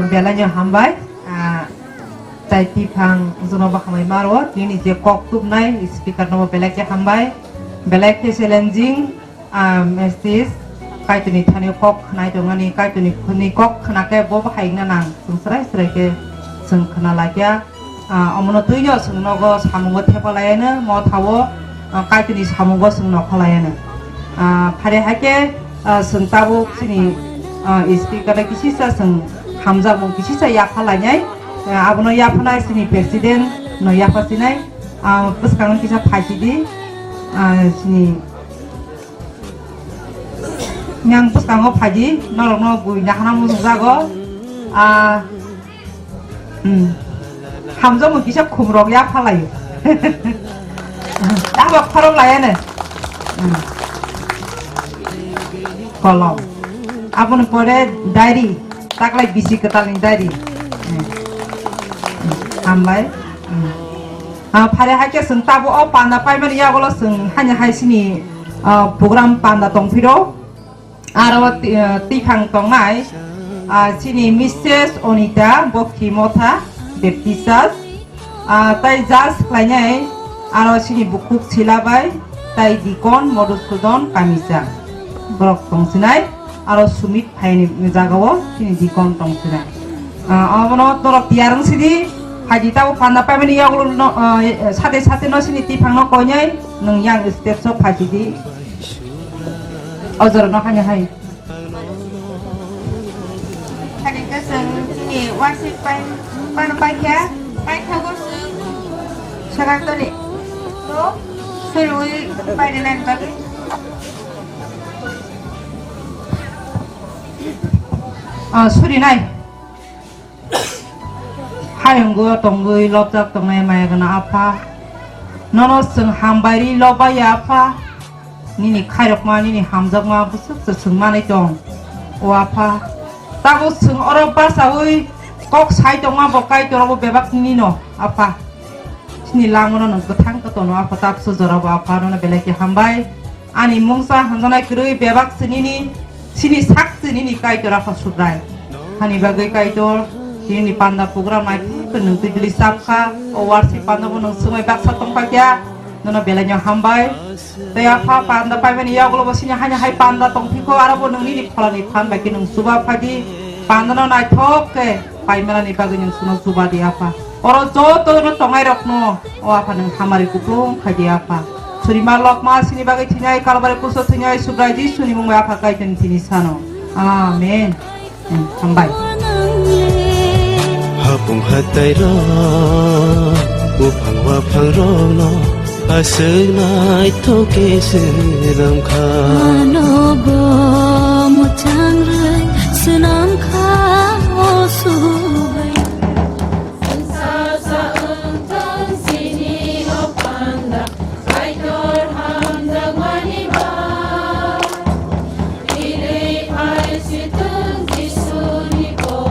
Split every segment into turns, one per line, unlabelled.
Belanya hambai tai tipang zono bakamai marot ini je kok tup nai speaker no belaknya hambai belaknya challenging message kai tu ni thani kok nai tu ngani kai tu ni kok khana ke bo ba hai na nang sung srai ke sung khana la kya amono tu yo sung no go samungo thepalaya na mo thawo kai tu ni samungo sung no khalaya na phare hake sung tabu sini speaker la kisisa sung hamza mong kisisa ya khalanya abono ya phana sini president no ya pasinai puskangon kisa phajidi sini nyang puskango phaji nolong gui nakana mu jago hamza mong kisa khumrok ya phalayo aba kharok layane kolom abono pore diary taklai bisi ketalin diary hambai phare hake sung tabu o panda paimani yagolo sung hanya haisini program panda tongpiro aro tiphang tongnai sini Mrs. Onita Bokhimotha Baptistas tai jas klainai aro sini bukuk silabai tai dikon Modusudon Kamisa brok tongsinai aro sumit phaini jagao sini dikon tongsinai abono torok tiarang sidi haji tahu panda pemeni yang lu sate no sini tipang no konyai neng yang step so haji di ojor no hanya hai
tadi keseng sini wasit pan ya pai thago seng sekarang tu ni to serui pai dengan bagi
suri nai 하영고 동구이 럽작 동네 마야그나 아파 너노승 한바리 러바야 아파 니니 카이럭마 니니 함적마 부스스 승만의 똥오 아파 따고 승 어렵바 사의 꼭 사이동마 버까이 돌아보 배박 니노 아파 신이 랑으로는 그 탕크도 너 아파 딱수 저러보 아파 너는 벨레키 한바이 아니 몽사 한전에 그르이 배박 스니니 신이 삭 스니니 까이 돌아파 수라이 하니 바그이 까이 돌 ini panda program naik penung tijli sapka warsi panda punung semua baksa tongpak ya nono belanya hambai taya apa panda paimen ya kalau bosinya hanya hai panda tongpiko ara punung ini pala ni pan bagi nung suba pagi panda no naik thok ke paimena ni bagi nung suno suba di apa oro joto no tongai rokno o apa nung hamari kuplung kadi apa suri malok mas ini bagi tinyai kalbare kuso tinyai subrai di suni mung apa kai ten tinisano amen hambai
Hapung hatai ro upang wapang ro no asenai toke senam kha
ano bo mo chang rai senam kha o su bai sa sa tang sini o panda kai dor ham da mani ba ire ai si tung di suni ko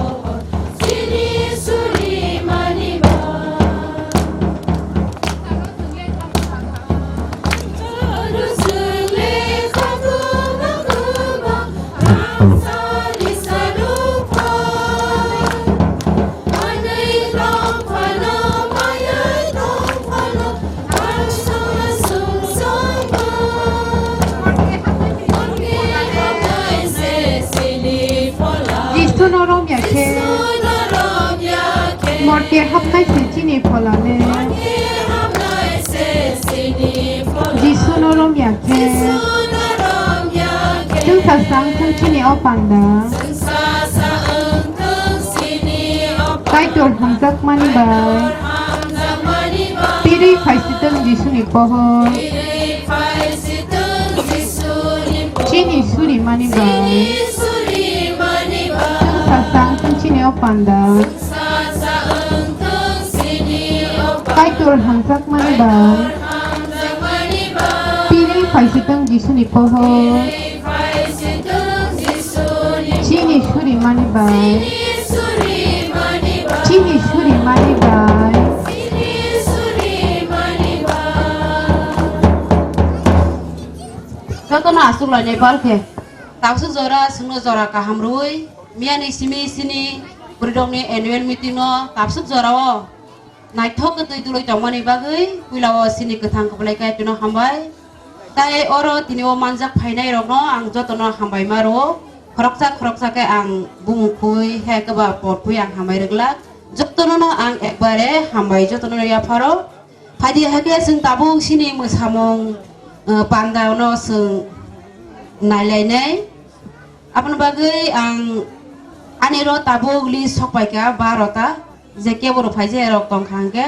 Morte hamnai sini polane Jisu norom yake Jung sasang jung sini opanda Kaitor hamzak mani bai Piri faisiteng Jisu ni poho Chini suri mani bai Jung sasang jung sini opanda Kaitor hamzak mani bai Piri faisiteng Jisu ni poho Chini suri mani bai Chini suri mani bai
Jotono asuk lai balke. Tausu zora sungno zora kaham rui. Miani simi sini berdong ni annual meeting no tapsuk zora wo. Naik thok ke tu loi tomani bagai. Wilawo sini ketang kepalai kai tuno hambai. Tai oro tini wo manjak phainai rok no ang jotono hambai maro. Khoroksa ke ang bungkui he ke ba potpui ang hambai reglak. Jotono no ang ekbare hambai jotono ya pharo. Phadi hake sing tabung sini musamong pandau no sing nailai nai. Apun bagai ang aniro tabung li sokpai ka barota. Jeke boro phaije rok tong khangke.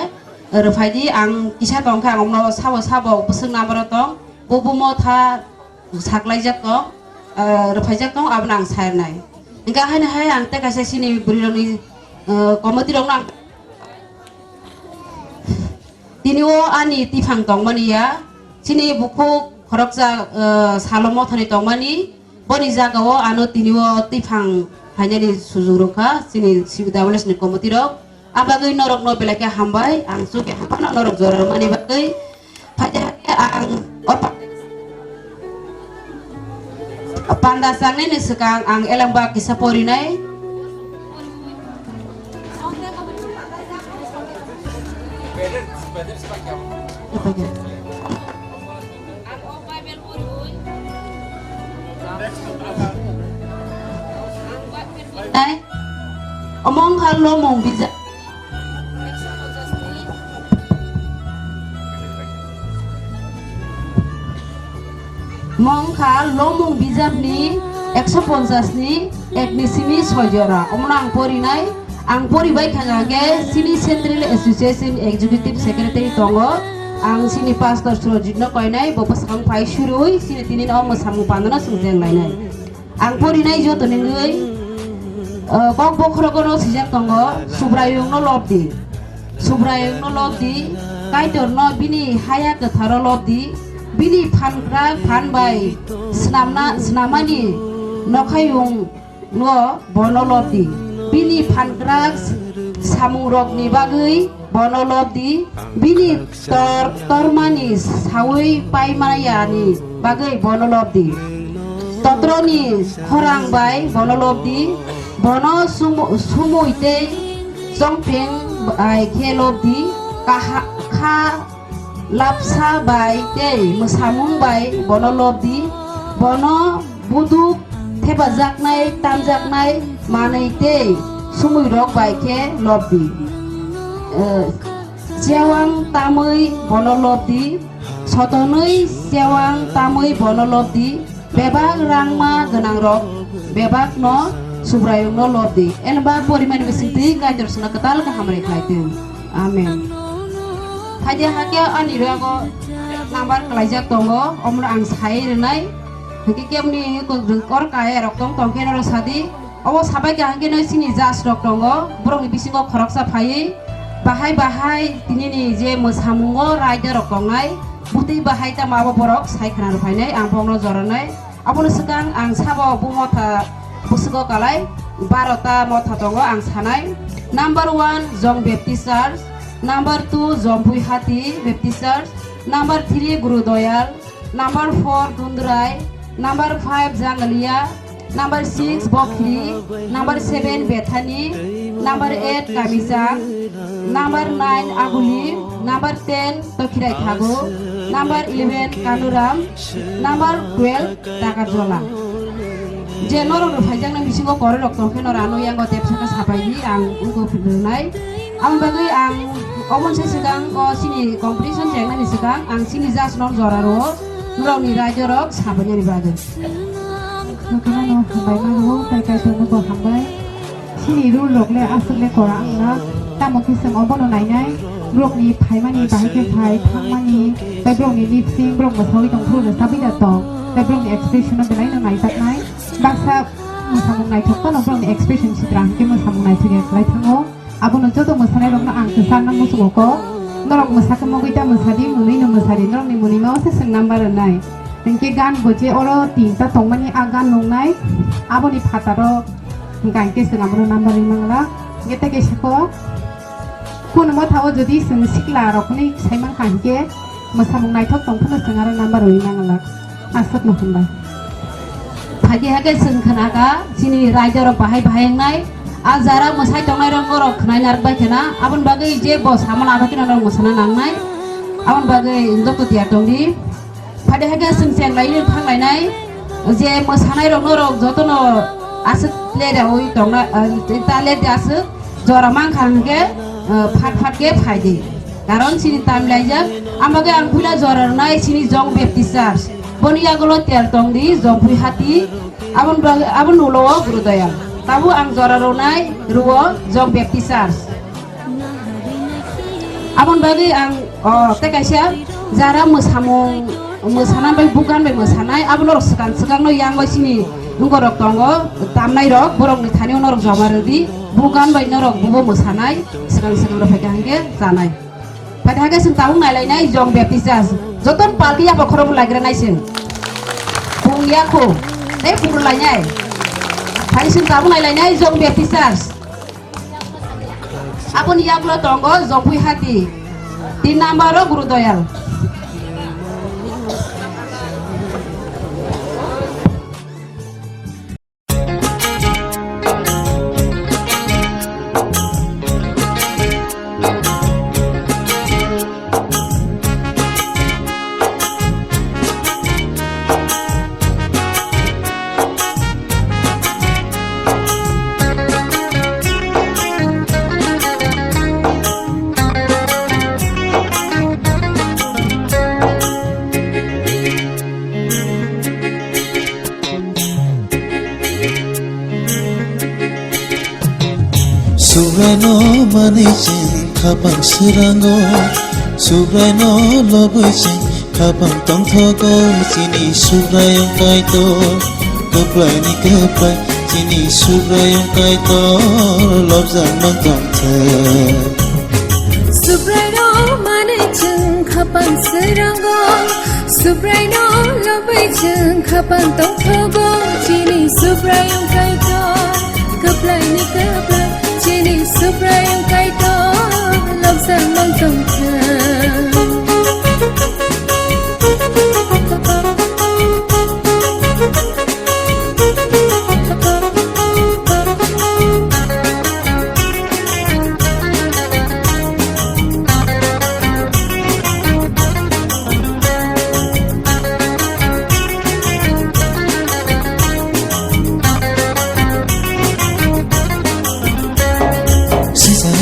Ruphaidi ang kisah tong khang omno sabo pusung namro tong. Bubumo tha saklai jak tong. Ruphaijak tong abna ang sair nai. Engka hai ang te kaise sini buri rong ni komoti rong nang. Tini wo ani tifang tong mani ya. Sini buku khoroksa salomo thani tong mani. Boni jaga wo ano tini wo tifang hanya ni suzuruka sini sibidawalas ni komoti rok. Abagai norok no belake hambai ang suke hapana norok zorar mani bagai. Pajake ang opak pandasang ni sekang ang elang ba kisapori nai. Nai, omong halo mong bisa. Mongka lomong bijab ni 150 ni ekni sini sojora omnang pori nai ang pori bai khangage sini central association executive secretary tongo ang sini pastor surojitno koinai bopasang pai shurui sini tinin om samu pandana sungjeng lainai ang pori nai joto ningoi kok bokhrogono sijak tongo subrayung no lobdi kaitor no bini haya katharo lobdi bini pan bai senamani nokhayung no bonolobdi bini pankrak samung rok ni bagai bonolobdi bini tormani sawi pai manayani bagai bonolobdi totroni khorang bai bonolobdi bono sumuite songpeng bai khelobdi kha lapsa bai te musamung bai bono lobdi bono buduk thebajak nai tamjak nai manai te sumui rok bai ke lobdi jewang tamui bono lobdi sotonoi jewang tamui bono lobdi bebak rangma genang rok bebak no subrayung no lobdi enba poriman besinti ngajur suna ketal ka hamre khaitu amen. Haja hakia ani rago nambar kelajak tongo omro ang sai renai haki kem ni kor kaya rok tong tongke naro sadi awo sabai ka hangke noi sini jas rok tongo borong bisingo khoroksa phai bahai tini ni je mosamungo raja rok tongai buti bahai ta mabo borok sai khana phai nai ang bongno joranai abono sekang ang sabo bumotha busugo kalai 12ta motha tongo ang sanai number 1 Jong Baptist Church number 2 Jompui Hati Baptist Church number 3 Guru Doyal number 4 Dundurai number 5 Jangalia number 6 Bokli number 7 Bethany number 8 Kamisang number 9 Aguli number 10 Tokirai Thago number 11 Kanuram number 12 Takarjola je norong phajang nang bisingo kore rok tongke norano yang go tepsaka sapai ang ugo fidunai ang bagai ang omon sesekang ko sini competition jengna ni sekang ang sini jas non zoraro norong ni rajo rok sabanya ni bagai
makana no hambai maru kai kai tong go hambai sini ru lok le asuk le kora ang na tamo kisang obono nai nai rok ni phai mani bahai ke phai thang mani tai brong ni lip sync brong ma thawi tong thu le sabi da tong tai brong ni expression na belai na nai tak nai baksa musamung nai thok to brong ni expression sitrang ke musamung nai thuge lai thango abono joto mosanai rok na ang kesan nang musugo ko norok mosaka mogita mosadi muni no mosadi norok ni muni ma se seng number nai tengke gan goje oro tinta tongmani agan nongnai aboni phataro ganke seng amro number mangla gete ke sako kuno mo thawo jodi seng sikla rokni saimang kanke mosamung nai thok tongphano seng aro number mangla आसक महनबाय
फाइदि हागे जों खोनागा जोंनि रायजोआव बाहाय बाहायनाय आ जारा मोसाय दंनाय रंग खनाय नारबाय खेना आबन बागै जे बस हामन आबाकिना रंग मोसाना नांनाय आबन बागै जत दिया दंदि फाइदि हागे जों सेंलायनो थांलायनाय जे मोसानाय रंग जतन आसक लेदावै दंना ताले दासो जरा मान खानगे फाट फाटगे फाइदि कारण सिनि टाइम लायजा आमागे आं फुला जरा नाय सिनि जं बेप्तिसार बनिया गलो तेल तंदी जं फुइ हाति आबन नुलो गुरुदया tabu ang jora ronai ruo jong baptisar abon bagi ang tekaisya jara mosanan bai bukan bai mosanai abon rok sekan no yang bai sini nungorok tongo tamnai rok borok ni thani onorok jamarodi bukan bai norok bubo mosanai sekan rok hangge janai padahal sing tahu nai jong baptisar joton palki ya bokhoro lagira nai sing bungya ko dei pur lainai Hai sun tamu lain-lain jong baptisar. Apun yaglo tonggo jong pui hati. Tin nambaro guru doyal.
Subrano manichin kapang sirango Subrano lobichin kapang tongthogo Sini subrayong kaito Kaplay ni kaplay Sini subrayong kaito Lobzang magtongthe
Subrano manichin kapang sirango Subrano lobichin kapang tongthogo Sini subrayong kaito Kaplay ni kaplay Chini subrayong kaito Lobzang magtongthe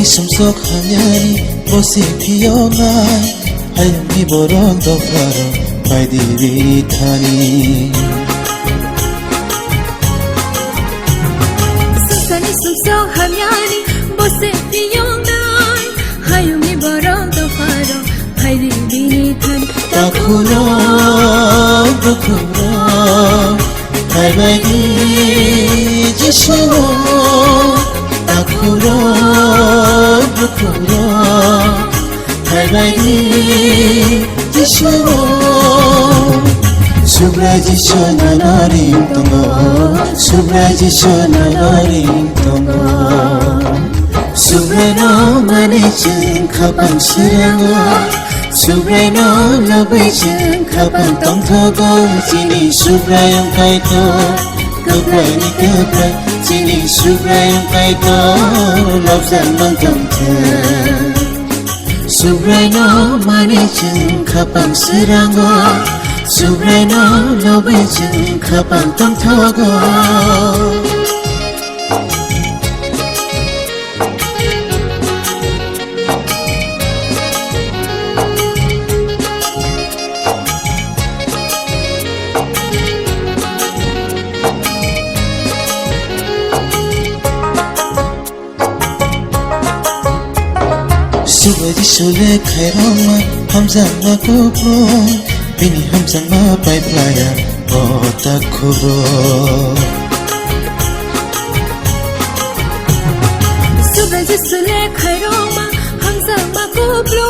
Sumsok hanyani bosi piyonai Hayam ni borong dofaro Paidi ritani
Susani sumsok hanyani bosi piyonai Hayam ni borong dofaro Paidi ritani
Takuro bukuro Hai baigi jishuo Takuro bukuro Hai baigi jishuo Subraji shona naring tongo Subraji shona naring tongo Subrano manichin kapang sirango Subrano lobichin kapang tongthogo Sini subrayong kaito Kaplay ni kaplay Sini subrayong kaito Lobzang magtongthe Subrano manichin kapang sirango Subrano lobichin kapang tongthogo Subaji sule khairoma hamzang ma kubro Bini hamzang ma pai playa Ota kubro
Subaji sule khairoma hamzang ma kubro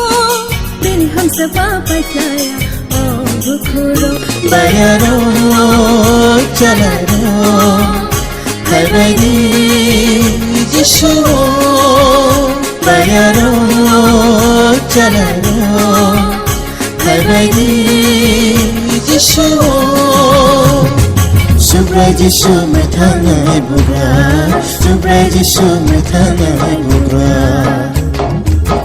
Bini hamzang ma pai playa Bukuro
Bayaro jalaro Hai baigi jishuo Bayaro jalaro Hai baigi Giêsu Subray Giêsu mẹ thang ngày bugra Subray Giêsu mẹ thang ngày bugra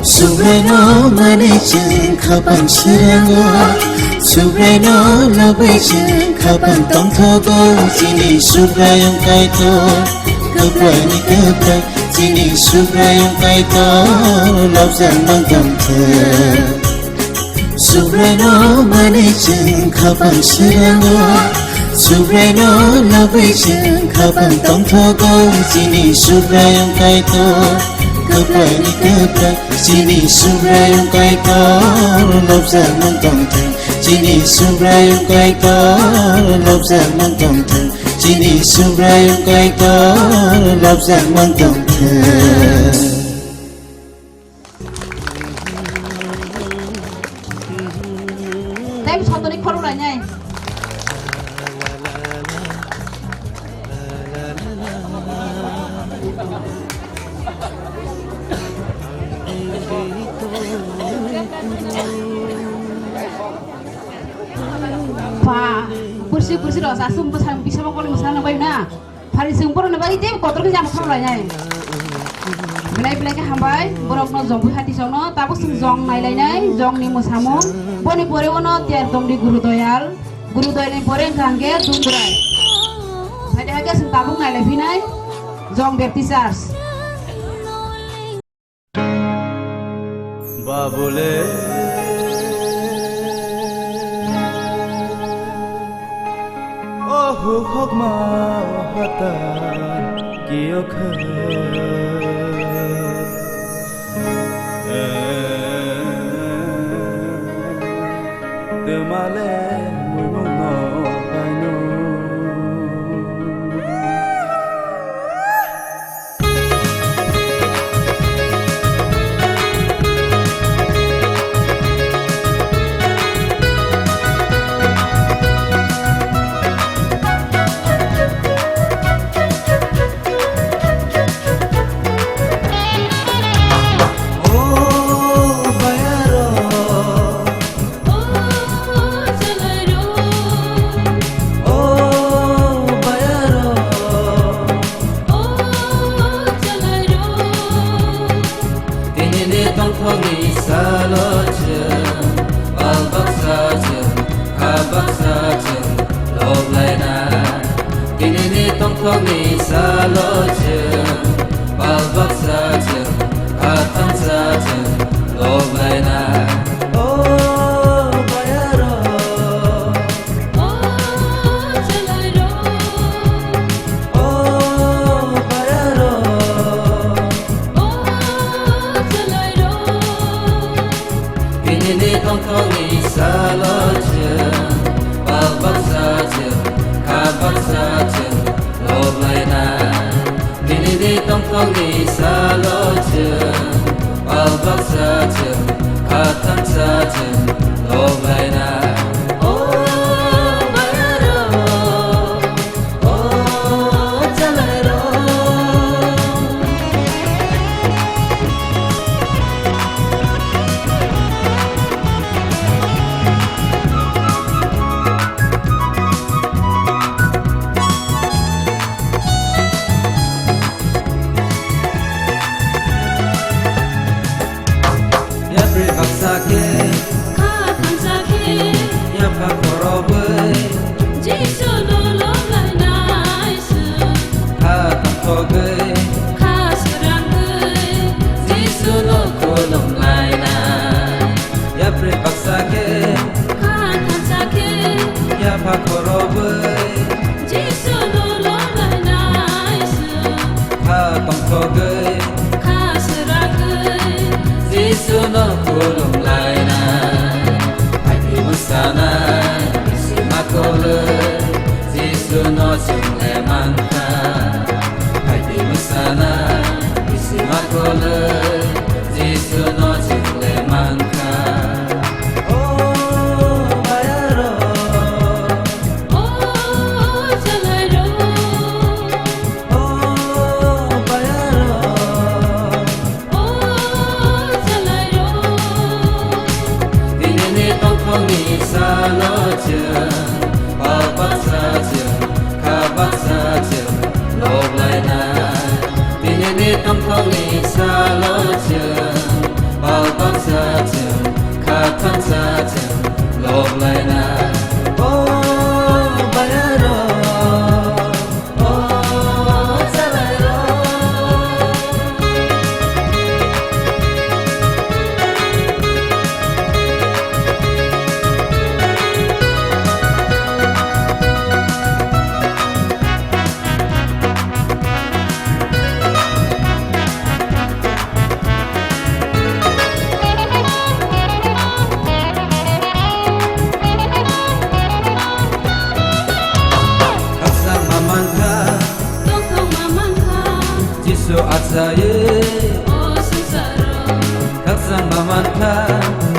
Subray no mane chừng khapan sirango Subray no labai chừng khapan tong thogo Chini subray ang kai to Kapray ni kapray Chini subray ang kai to Love zang mang tong thơ Subray no mane chừng khapan sirango Subray no labai chừng khapan tong thogo Chini subray ang kai to Kapray ni kapray Chini subray ang kai to Love zang mang tong thơ Chini subray ang kai to Love zang mang tong thơ Chini subray ang kai to Love zang mang tong thơ
Tem sotoni kholu lại nhai. Và kursi đó sa sum besar bisa mau kalau misalnya bayu na. Hari sempur na bagi tem kotor kerja kholu lại nhai. Belai belai ke hambai borok no jong hati sono tabu sing jong nai lai nai jong ni musamo boni pore wono tiar tom di guru doyal ni pore gangge dumburai hade hage sing tabu nai lai binai jong baptisars
babule oh hok ma hata kiok Male mui mung no pai no
Kami saja, balbak saja, katan saja, loblaina. Oh bayaro, oh jalaro, oh bayaro, oh jalaro. Kini ni kami saja, balbak saja, kabak saja. Kini di tongkong ni saja, balbak saja, katan saja, loblaina. Oh bayaro, oh jalaro. Kami saja 아차예
어수사로
각상 마만카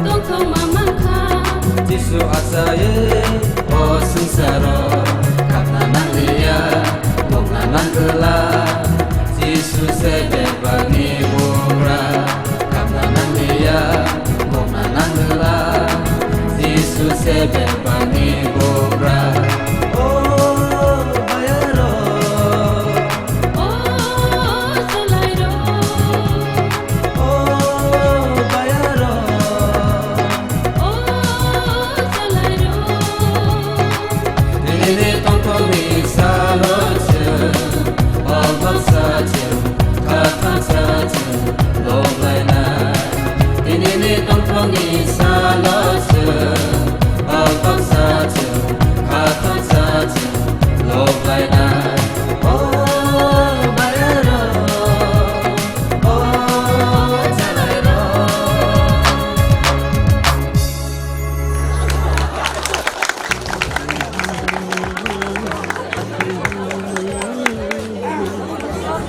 똥통만만카
지수 아차예 어승사로 감나난리야 목나난글라 지수 세배방이 보라 감나난리야 목나난글라 지수 세배방이 보라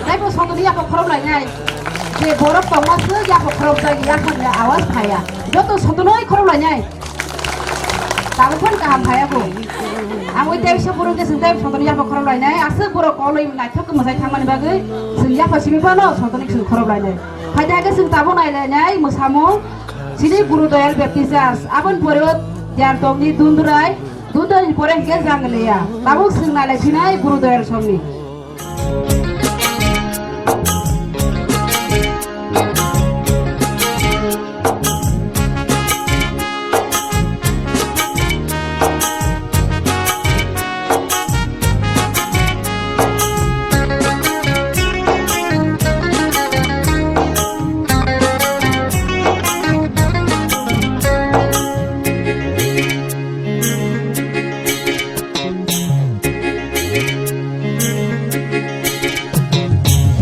Đấy một số tôi học không lại ngay thì bố nó tổng mất cứ học không tới cái phần là áo phải à đó tôi số tôi nói không lại ngay tao phân cả hàm phải à cô tôi theo số bố cái sự theo số tôi học không lại này à sự bố có lời này thắc cái mà sai tham ăn bao cái sự học phải xin phép nó số tôi sự không lại này phải cái sự tao này là này một sao mốt sini guru doyal baptisas abon porot jar tongni dundurai dundai pore ke jangleya tabuk singna le sinai guru doyal somni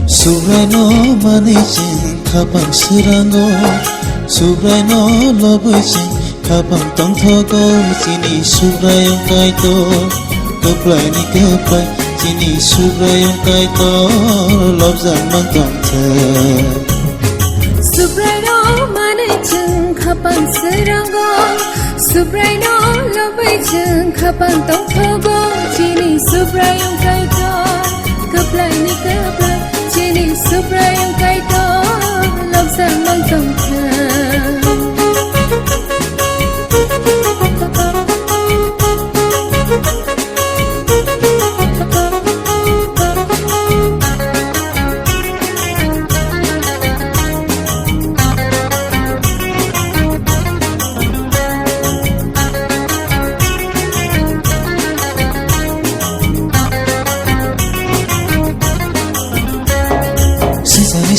Subrano manijin kapang sirano Subrano lobujin kapang tong thogo Sini subrayong kaito Keplay ni keplay Sini subrayong kaito Lobzang mang tong the
Subrayno manijin kapang sirano Subrayno lobujin kapang tong thogo Sini subrayong kaito Keplay ni keplay Sini subrayong kaito Lobzang mang tong the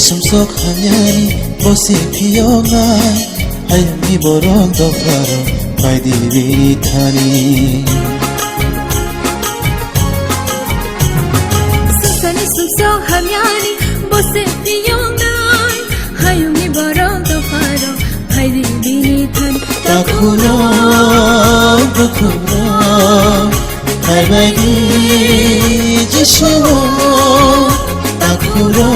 Sumsok hanyani bosi piyongai Hayami borong do faro Pai diri thani
Susani sumsok hanyani bosi piyongai Hayami borong do faro Pai diri thani
Takuro Hai bai di jisho Takuro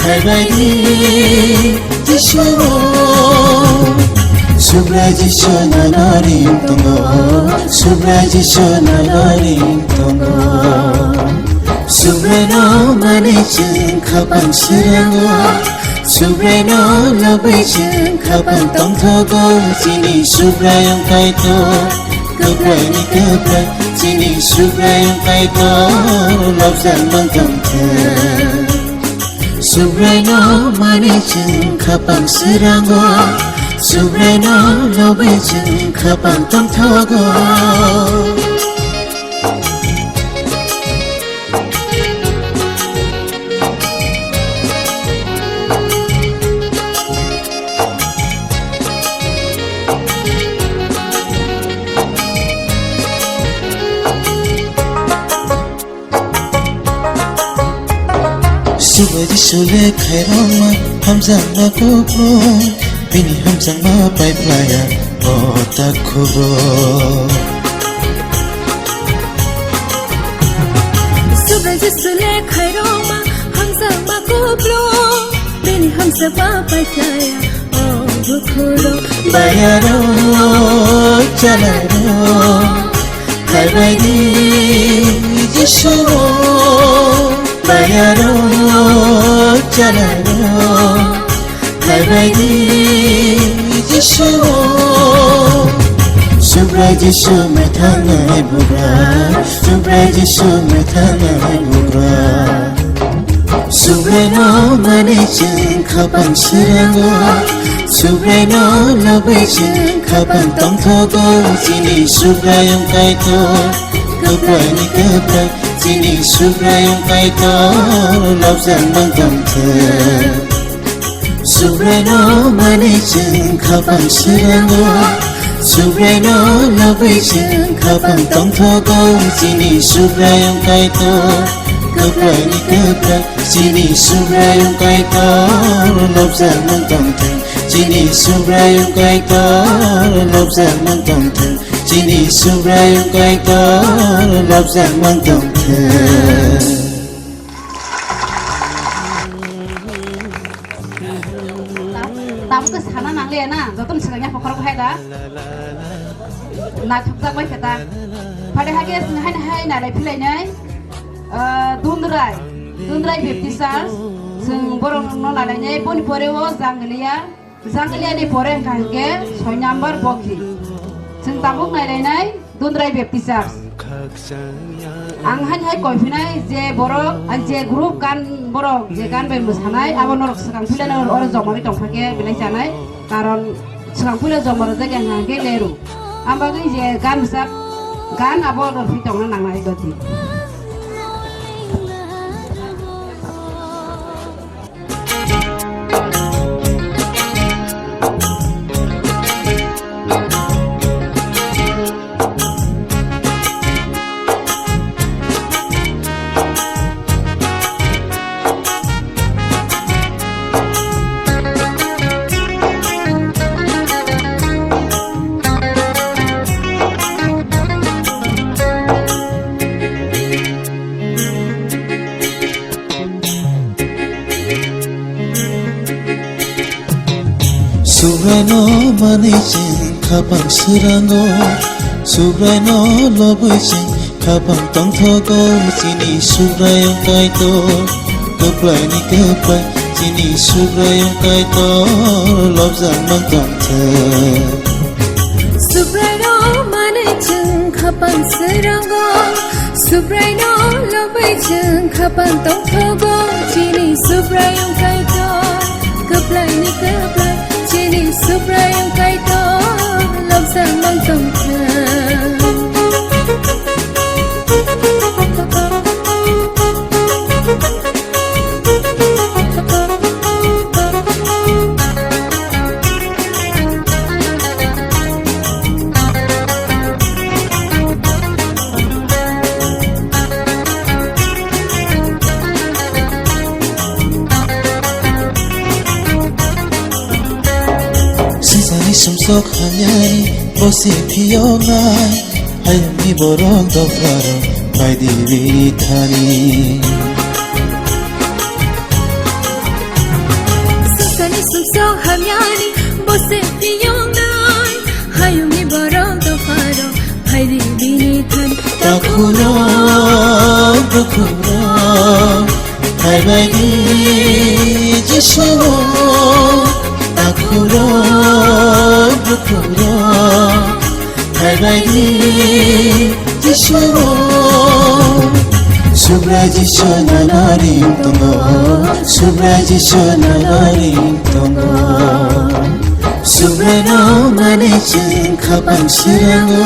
Hai bai di jisho Subra jisho na norim tongo Subra jisho na norim tongo Subra no manijin kapang sirango Subra no lobijin kapang tong thogo Sini subra yang kaito Keplay ni keplay Sini subrayong kaito Lobzang mang tong the Subrayno manijin kapang sirango Subrayno lobijin kapang tong thogo Subaji sule khairama hamzang na kubro Bini hamzang ma pai playa o takuro
Subrai Jesule Khairoma Hamzak ma kublo Beni hamzak ma paikaya Oh bukhuro
Bayaro Jalaro Khairbaidi Jishu Bayaro Jalaro Khairbaidi Jishu Subrai Jishu methangai bugra Subrai Jishu methangai bugra Subrai no mane ching khapan sirango Subrai no labai ching khapan tong thogo Jini subrai yung kaito Kaprai ni kaprai Jini subrai yung kaito Lobzang mang tong the Subrai no mane ching khapan sirango Subrai no labai ching khapan tong thogo Jini subrai yung kaito Kaprai ni kaprai Jini subrai yung kaito Lobzang mang tong the Jini subrai yung kaito Lobzang mang tong the Jini subrai yung kaito Lobzang mang tong the
Tamu ke sana nangli na jotun siganya pokrok hai da na thukjak bai kheta phade hage singhai hai na lai philai nai dundrai baptisar sing borong no lalai nai poni pore o janglia ni pore kangge 6 number bokhi sing tabuk nai nai dundrai baptisar ang hai koi finai je borok je group kan borok je kan bai musanai abon norok sakang philai na ora jomari tongphake bilai janai karon sakang philai jomar jage hangge leru ambagi je gan sak gan abon ro fitong na nangai goti
Subrai no mane ching khapan sirango Subrai no labai ching khapan tong thogo Jini subrai yung kaito Kaprai ni kaprai Jini subrai yung kaito Lobzang mang tong the
Subrai no mane ching khapan sirango Subrai no labai ching khapan tong thogo Jini subrai yung kaito Kaprai ni kaprai Jini subrai yung kaito Lobzang mang tong the
Sumsok hanyari bosi piyonai Hayami borong doflaro Baidi vitani
Sisani sumsok hanyari bosi piyonai Hayami borong doflaro Baidi vitani
Takuro Bukuro Hai baidi Jishu Takuro Bukuro Hai baidi Jishu Subrai Jishu nanaring tongo Subrai Jishu nanaring tongo Subrai no mane ching khapan sirango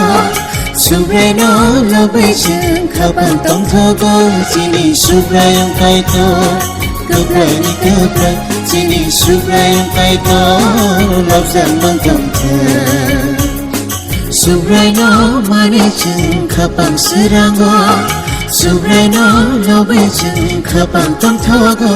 Subrai no labai ching khapan tong thogo Jini subrai yung kaito Kaprai ni kaprai Jini subrai yung kaito Lobzang mang tong the Subrai no mane ching khapan sirango Subrai no labai ching khapan tong thogo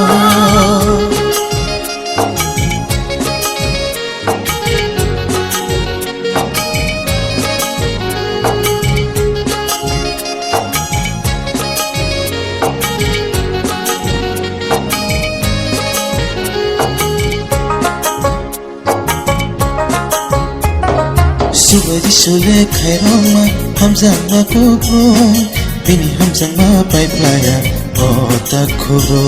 Jisule khairong ma hamzang ma kubro bini hamzang ma pai playa o takuro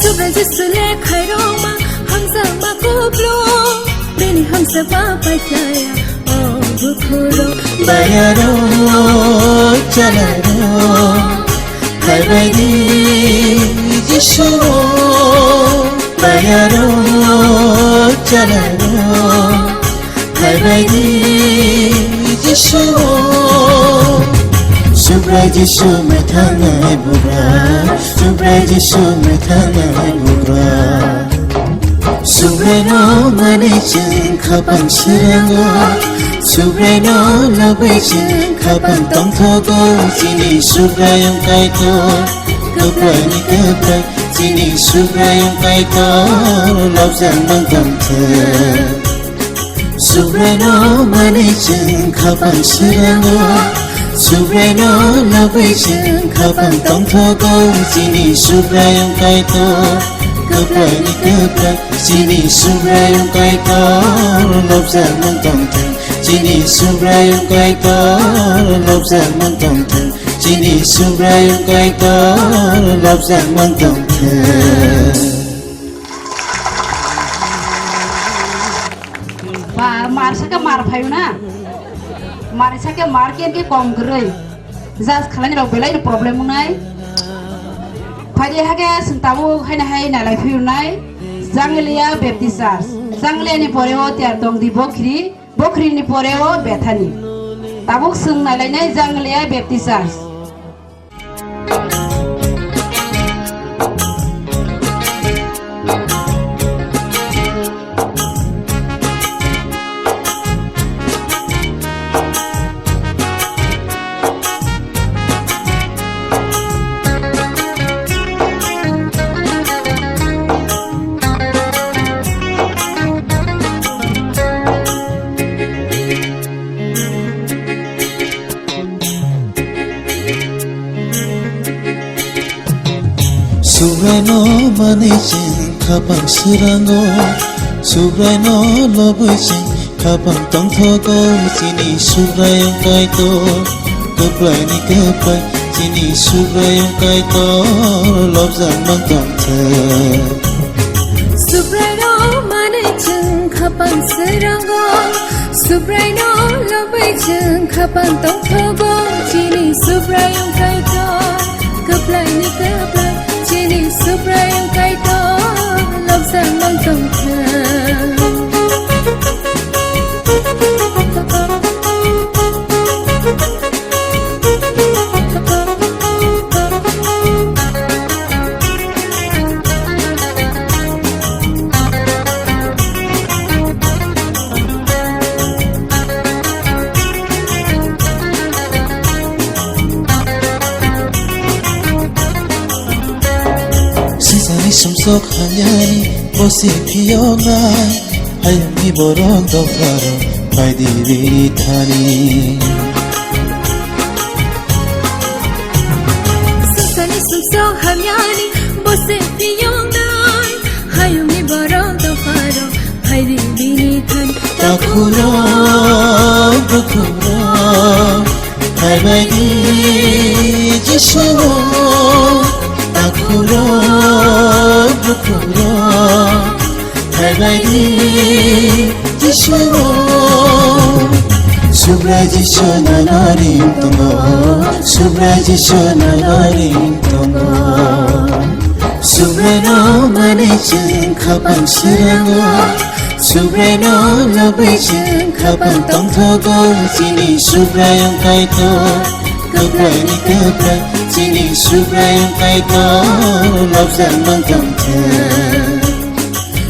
Subra jisule khairong ma hamzang ma kublo bini hamzang ma pai playa o takuro
bayaro chalaro hai bai di jisuro bayaro chalaro hai bai di jisuro Subra Jisoo mein thangai bugra Subra Jisoo mein thangai bugra Subra no mane ching khapang sirango Subra no labai ching khapang tong thogo Jini Subra yung kai to Kapra ni kapra Jini Subra yung kai to Lop zang mang tam the Subra no mane ching khapang sirango Subra no labai ching khapang tong thogo Jini Subra yung kai to Kapra ni kapra Jini Subra yung kai to Lop zang mang tam the Jini Subra yung kai to Lop zang mang tam the Jini Subra yung kai to Lop zang mang tam the
मार सके मार फायो ना मार सके मार के कम गरै जास खालानि रग बेलाय प्रॉब्लेम नाय फादे हागे संताबो हायना हाय नालाय फिउनाय जांगलिया बेप्तिसास जांगलियानि परेओ त्यार दं दि बखरिनि परेओ बेथानि ताबुक सों नालायनाय जांगलिया बेप्तिसास
Subra no mane ching khapang sirango Subra no labai ching khapang tong thogo Jini Subra yung kai to Kapra ni kapra Jini Subra yung kai to Lop zang mang tam the
Subra no mane ching khapang sirango Subra no labai ching khapang tong thogo Jini Subra yung kai to Kapra ni kapra Jini Subra yung kai to Lop zang mang tam the
Sumsok hanyani bosi piyona Hayami borong dofaro Pai di thani
Sumsani sumsok hanyani bosi piyona Hayami borong dofaro Pai di thani
Takuro Bakuro Hai bai di jisuro Takuro Bakuro Hai bai di jisuro Subra Jisoo na loring tongo Subra Jisoo na loring tongo Subra no mane ching khapang sirango Subra no labai ching khapang tong thogo Jini Subra yung kai to Kapra ni kapra Jini Subra yung kai to Lop zang mang tam the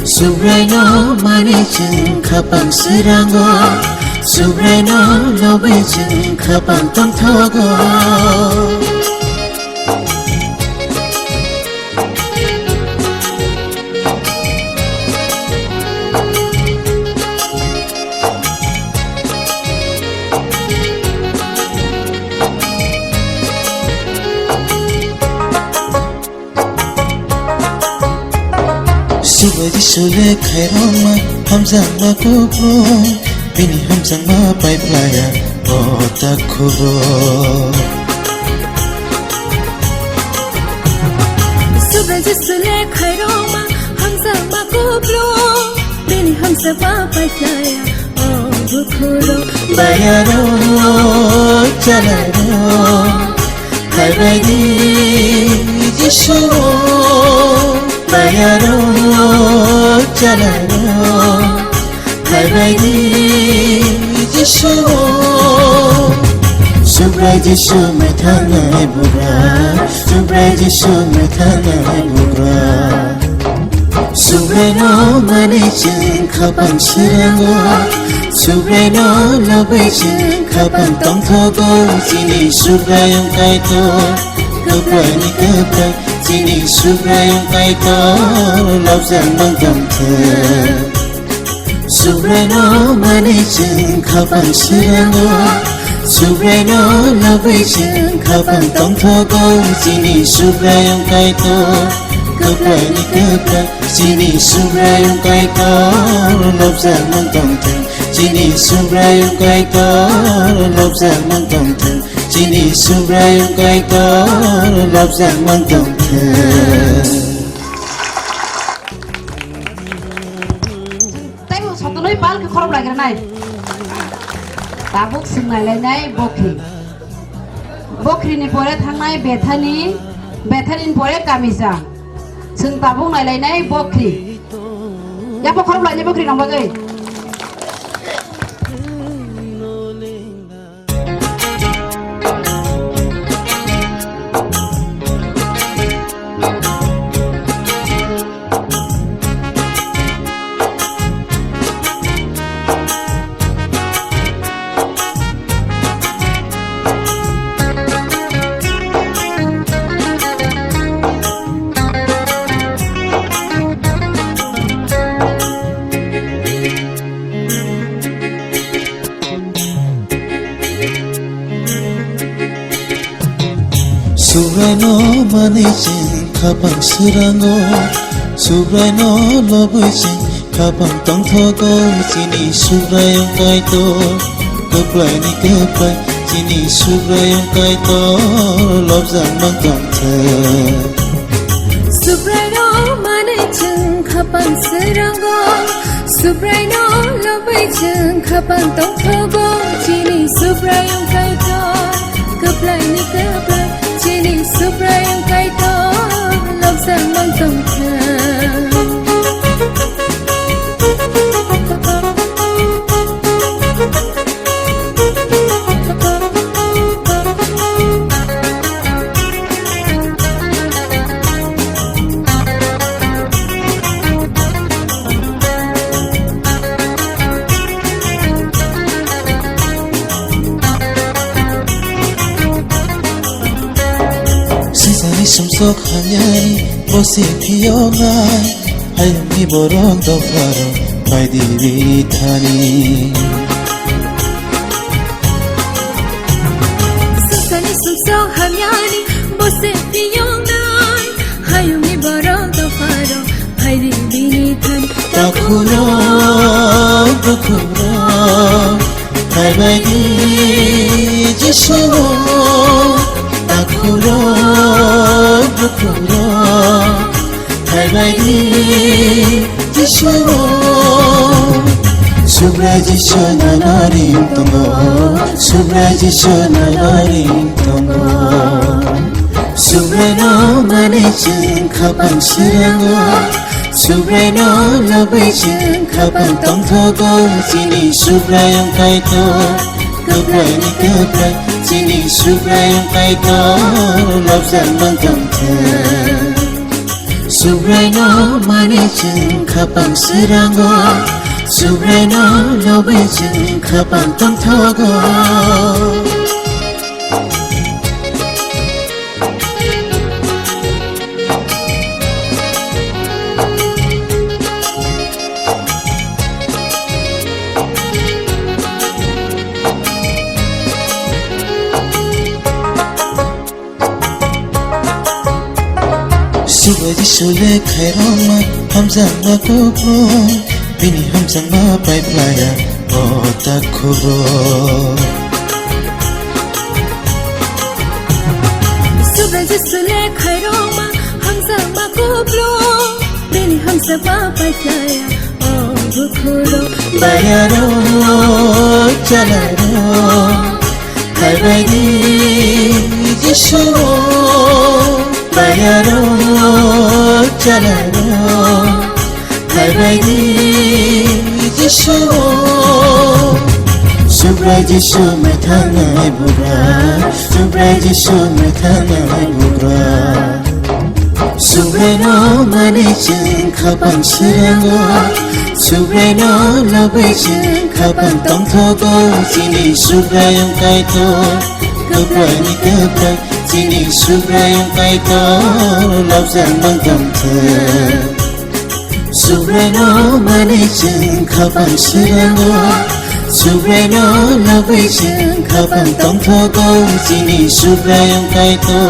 Subra no mane ching khapang sirango Subra no labai ching khapang tong thogo Subaji sule khairoma hamzang ma kubro bini hamzang ma pai playa ota khuro
Subaji sule khairoma hamzang ma kubro bini hamzang ma pai playa ota khuro
bayaro chalaro khairagi jishuro bayaro chalaro khairagi jishuro Subray jishu mein thangai bugra Subray jishu mein thangai bugra Subray no mani chin khapan sirango Subray no labai chin khapan tong thogo Jini subray yung kai to Kapray ni kapray Jini subray yung kai to Lop zang bang dam the Subray no mani chin khapan sirango Subray no labai chin khapan tong thogo Jini subray yung kai to Kapray ni kapray Jini subray yung kai to Lop zang bang dam the Jini subray yung kai to Lop zang bang dam the Jini subray yung kai to Lop zang bang dam the
Tay một số tôi bán cái khóa lại cái này ta bốc sừng này bokri ni pore thang này bethani pore kamisa sừng ta bốc này bokri ya bốc khóa lại như bokri nong bagai
Subray no mani chin khabang sirango Subray no labai chin khabang tong thogo Jini subray yung kai to Kapray ni kapray Jini subray yung kai to Lop zang bang dam the
Subray no mani chin khapan sirango Subray no labai chin khapan tong thogo Jini subray yung kai to Kapray ni kapray Jini subray yung kai to Lop zang bang dam the
Sisani sumsok hanyani Bosi piyongai Hayam ni borong do faro Pai diri thani
Sisani sumsok hanyani Bosi piyongai Hayam ni borong do faro Pai diri thani
Takuro Hai bagi jishuro Takuro Hai bagi jishuro Subray jisho nanarim tongo Subray jisho nanarim tongo Subray no mani chin khapan sirango Subray no labai chin khapan tong thogo Jini subray yung kai to Kapray ni kapray Jini subray yung kai to Lop zang bang dam the Subray no mani chin khapan sirango Subray no labai chin khapan tong thogo Subaji sule khairama hamzang ma kubro bini hamzang ma pai playa o takhuro
Subaji sule khairama hamzang ma kubro bini hamzang ma pai playa o takhuro
bayaro chalaro hai bagi jishuro bayaro chalaro hai bagi jishuro subrai jishu mein thangai bugra subrai jishu mein thangai bugra subrai no mane chin khapan sirango subrai no labai chin khapan tong thogo chini subrai yong kai to kaprai ni kaprai chini subrai yong kai to love sang mang tam the subrai no mane chin khapan sirango subrai no labai chin khapan tong thogo chini subrai yong kai to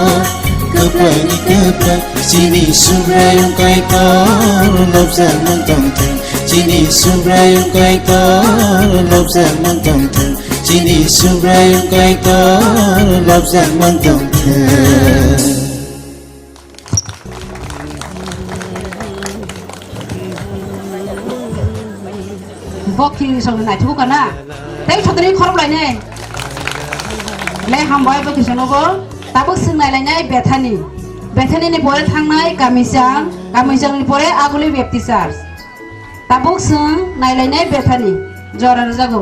kaprai ni kaprai chini subrai yong kai to love sang mang tam the chini subrai yong kai to love sang mang tam the chini subrai yong kai to love sang mang tam the
Walking song na thu kana tei thotri khorop lai nei le hambai bo kisono bo tabuk sing nai lai nei bethani ni pore thangnai kamisang ni pore aguli baptisar tabuk sing nai lai nei bethani jora jago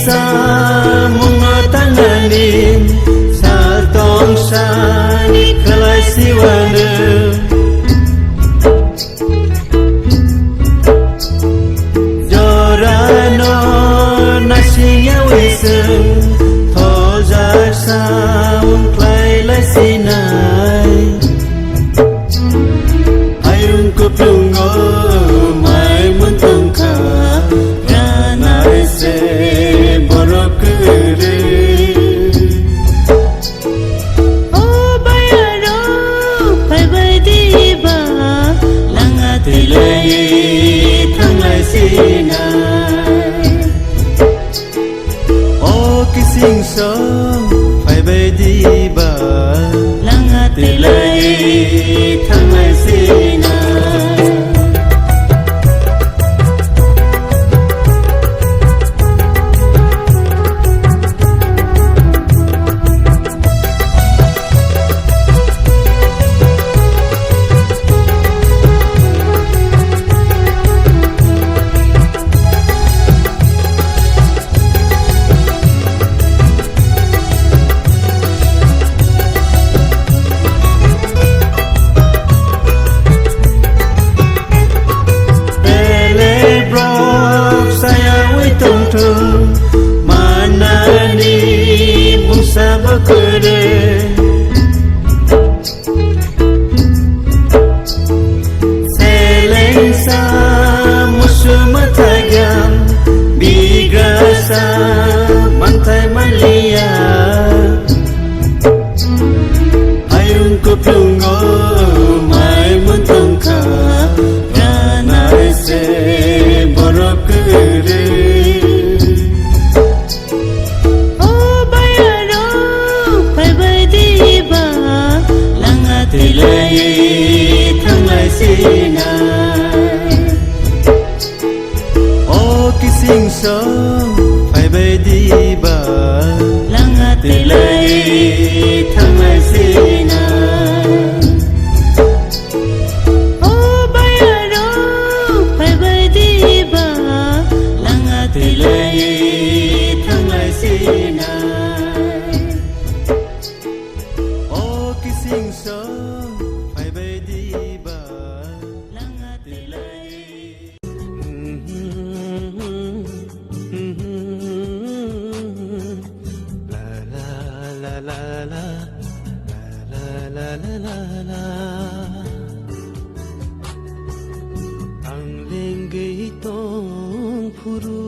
sa mga tanganin sa tong sa kalay siwana Dorano nasiya wiseng Thoja sa klay lai sinay Ayun ko plungo may muntong ka Ranay se borok kere
O bayaro pai bai di ba
Langa tilay thang lai sinay O kising song phải bay đi ba
langa
tilay thang lai sinay Kising song phải bay đi ba
langa
tilay thang lai sina
O bayaro pai bai di ba
langa tilay thang lai sina O kising song phải bay đi ba
langa
tilay Ang lenggay tong puro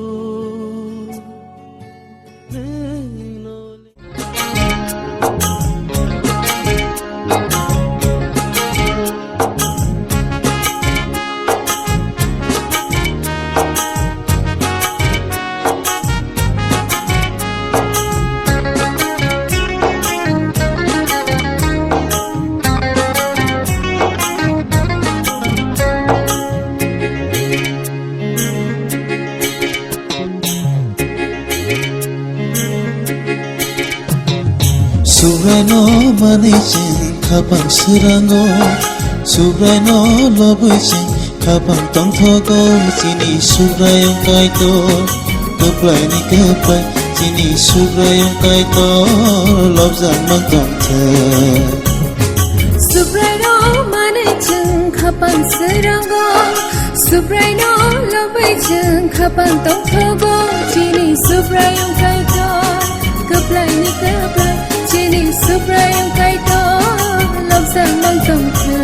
Subrano manijin kapang sirango Subrano lobujin kapang tongthogo Sini subrayong kaito Keplay ni keplay Sini subrayong kaito Lobzang magtongthe
Subrano manijin kapang sirango Subrano lobujin kapang tongthogo Sini subrayong kaito Keplay ni keplay Sini subrayong kaito Lobzang magtongthe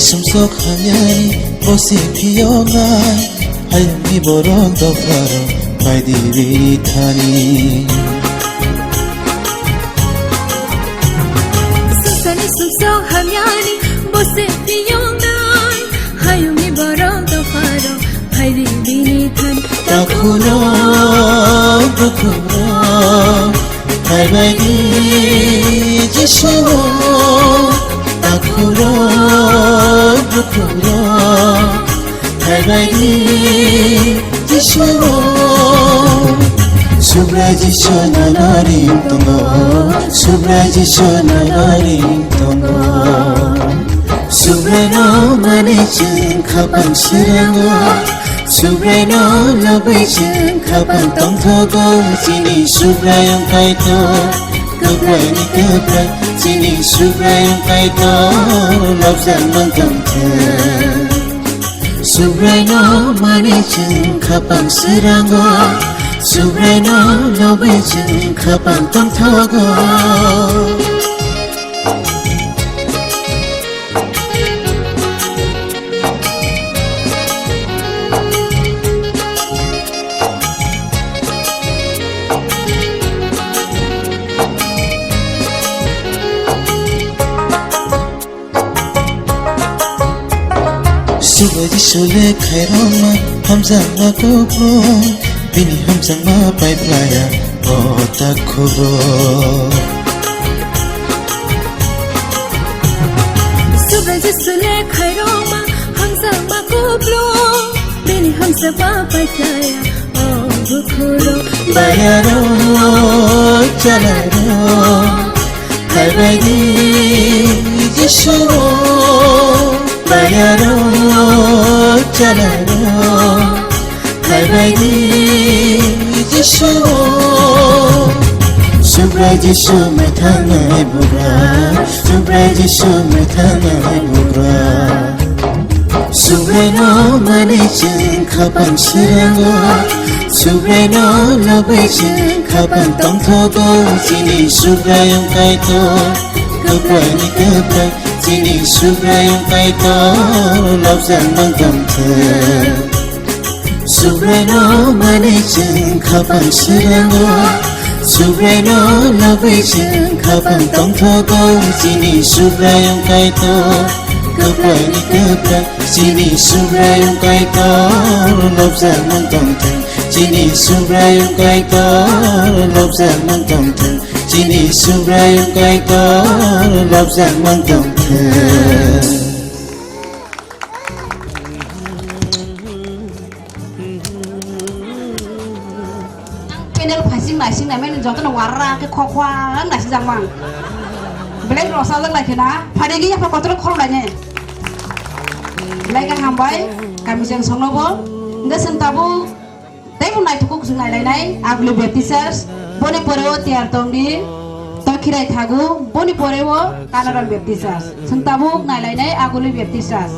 Sumsok hanyani bosi kiyongai Hayami borong doflaro Pai diri thani
Sumsani sumsok hanyani bosi kiyongai Hayami borong doflaro Pai diri thani
Takuno 달바기 지수 아쿠로 부쿠로 달바기 지수 Subraji sonarim tongo Subraji sonarim tongo Subrano manijeng kapang serango Subrano labijeng kapang tongtogo Sini subrayong kaito Gebrai ni gebrai Sini subrayong kaito Lobsan mangtongteng Subrano manijeng kapang serango Subrano lobijeng kapang tongtogo Subaji sole khairoma hamzang ma kopro Bini hamzang ma pai playa ota khobro
Subraji sole khairoma hamzang ma koplo Bini hamzang ma pai playa ota khobro
Bayaro chalaro Halbagi jishuro Bayaro chalaro Halbagi jishuro Subraji sume thangai bugra Subraji sume thangai bugra Subrano manijeng kapang serango Subrano lobijeng kapang tongtogo Sini subrayong kaito Gebrai ni gebrai Sini subrayong kaito Lobsan mangtongteng Subrano manijeng kapang serango Subrano lobijeng kapang tongtogo Sini subrayong kaito Gebrai ni gebrai Sini subrayong kaito Lobsan mangtongteng Sini subrayong kaito Lobsan mangtongteng Sini subrayong kaito Lobsan mangtongteng
Penel phasing nai men jong tan warra ke khokwa nai sing jangwang Belai rosa jang lai khena phadegi ya pakotor khol lai ne Lai ka hambai kami jeng songnobo nda sentabu Taimu nai tukuk sungai lai nai aglu baptisers boni poreo tiar tongdi Tokirai thagu boni poreo kanaran baptisers sentabu nai lai nai agulu baptisers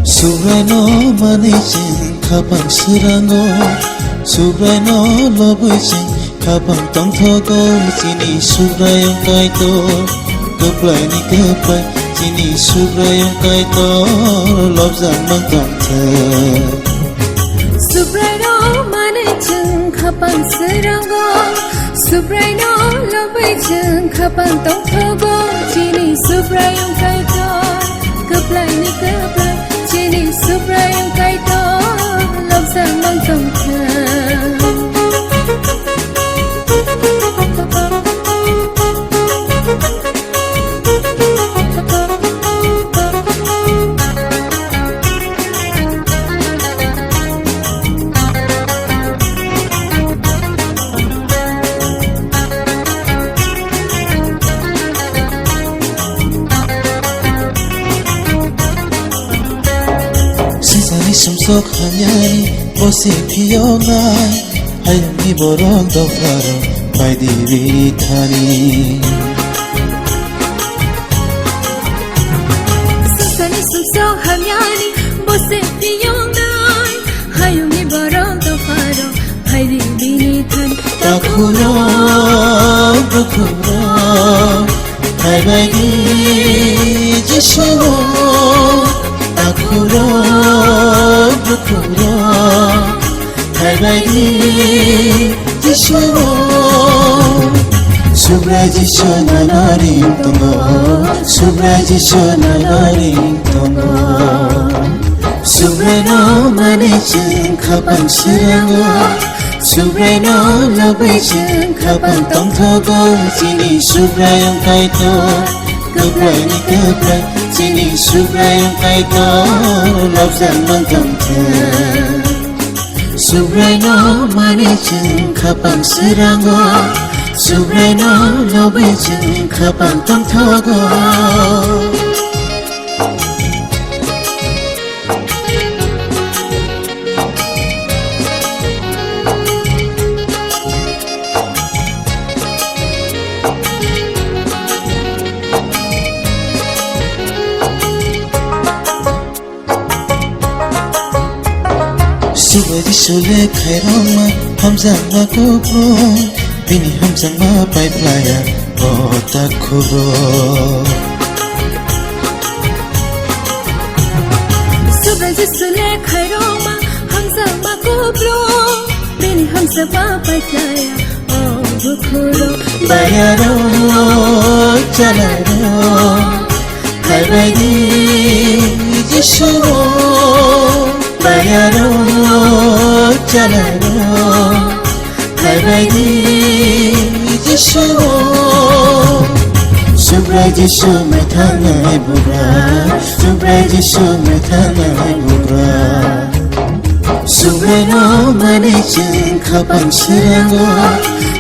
Subrano manijeng kapang serango Subrano lobijeng kapang tongtogo Sini subrayong kaito Gebrai ni gebrai Sini subrayong kaito Lobsan mangtongteng
Subrano manijeng kapang serango Subrano lobijeng kapang tongtogo Sini subrayong kaito Gebrai ni gebrai Sini subrayong kaito Lobsan mangtongteng
Sumsok hanyani bosi piyonai Hayami borong dofaro pai diri thani
Sisani sumsok hanyani bosi piyonai Hayami borong dofaro
바이바이 지시오 아쿠로 부쿠로 바이바이 지시오 수브라지쇼 나나링 동고 수브라지쇼 나나링 동고 수브레노 마네진 가방 쓰라고 수브레노 러베진 가방 똥터고 지니 수브라용 가이토 급라니 급라 지니 수브라용 가이토 럽산 멍텅터 수브레노 마네진 가방 쓰라고 수브레노 러베진 가방 똥터고 수바지 솔레 카이로마 함상마 고프로 비니 함상마 파이플라야 오타쿠로
수바지 술래 카이로마 함상마 고프로 비니 함상마 파이플라야 오부쿠로
바야로 잘라로 바이바이 지시로 바야로 잘라로 바이바이 지시로 수브라지쇼 메타나이 부라 수브라지쇼 메타나이 부라 수브레노 마네진 가방 쓰라고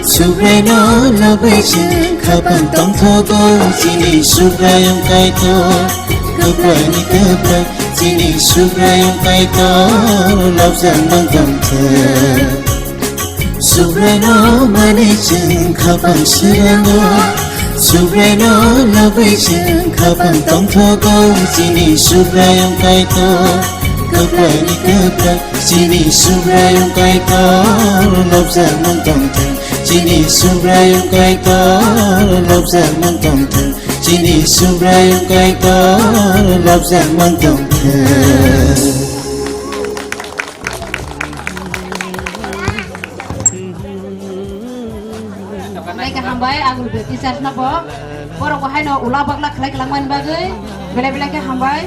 수브레노 러베진 가방 똥터고 지니 수브라용 가이토 급라니 급라 지니 수브라용 가이토 럽산 멍텅터 수브레노 마네진 가방 쓰라고 수브레노 러베진 가방 똥터고 지니 수브라용 가이토 급라니 급라 지니 수브라용 가이토 럽산 멍텅터 지니 수브라용 가이토 럽산 멍텅터 지니 수브라용 가이토 럽산 멍텅터
Mereka hambai agul beti sasna bo borok ko haino ula bagla khlai klangman bagai bele bele ke hambai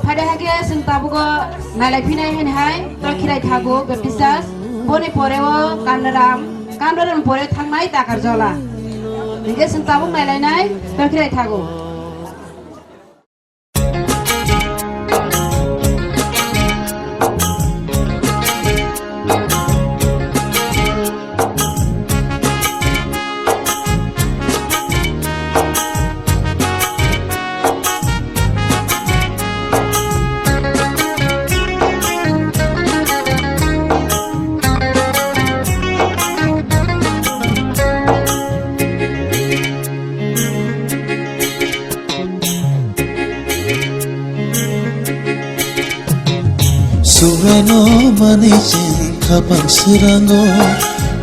pada hage sing tabu go nalai pinai hen hai to khirai thago beti sas boni poreo kandaram pore thangnai takar jola dige sing tabu nalai nai to khirai thago
수브레노 마네진 가방 쓰라고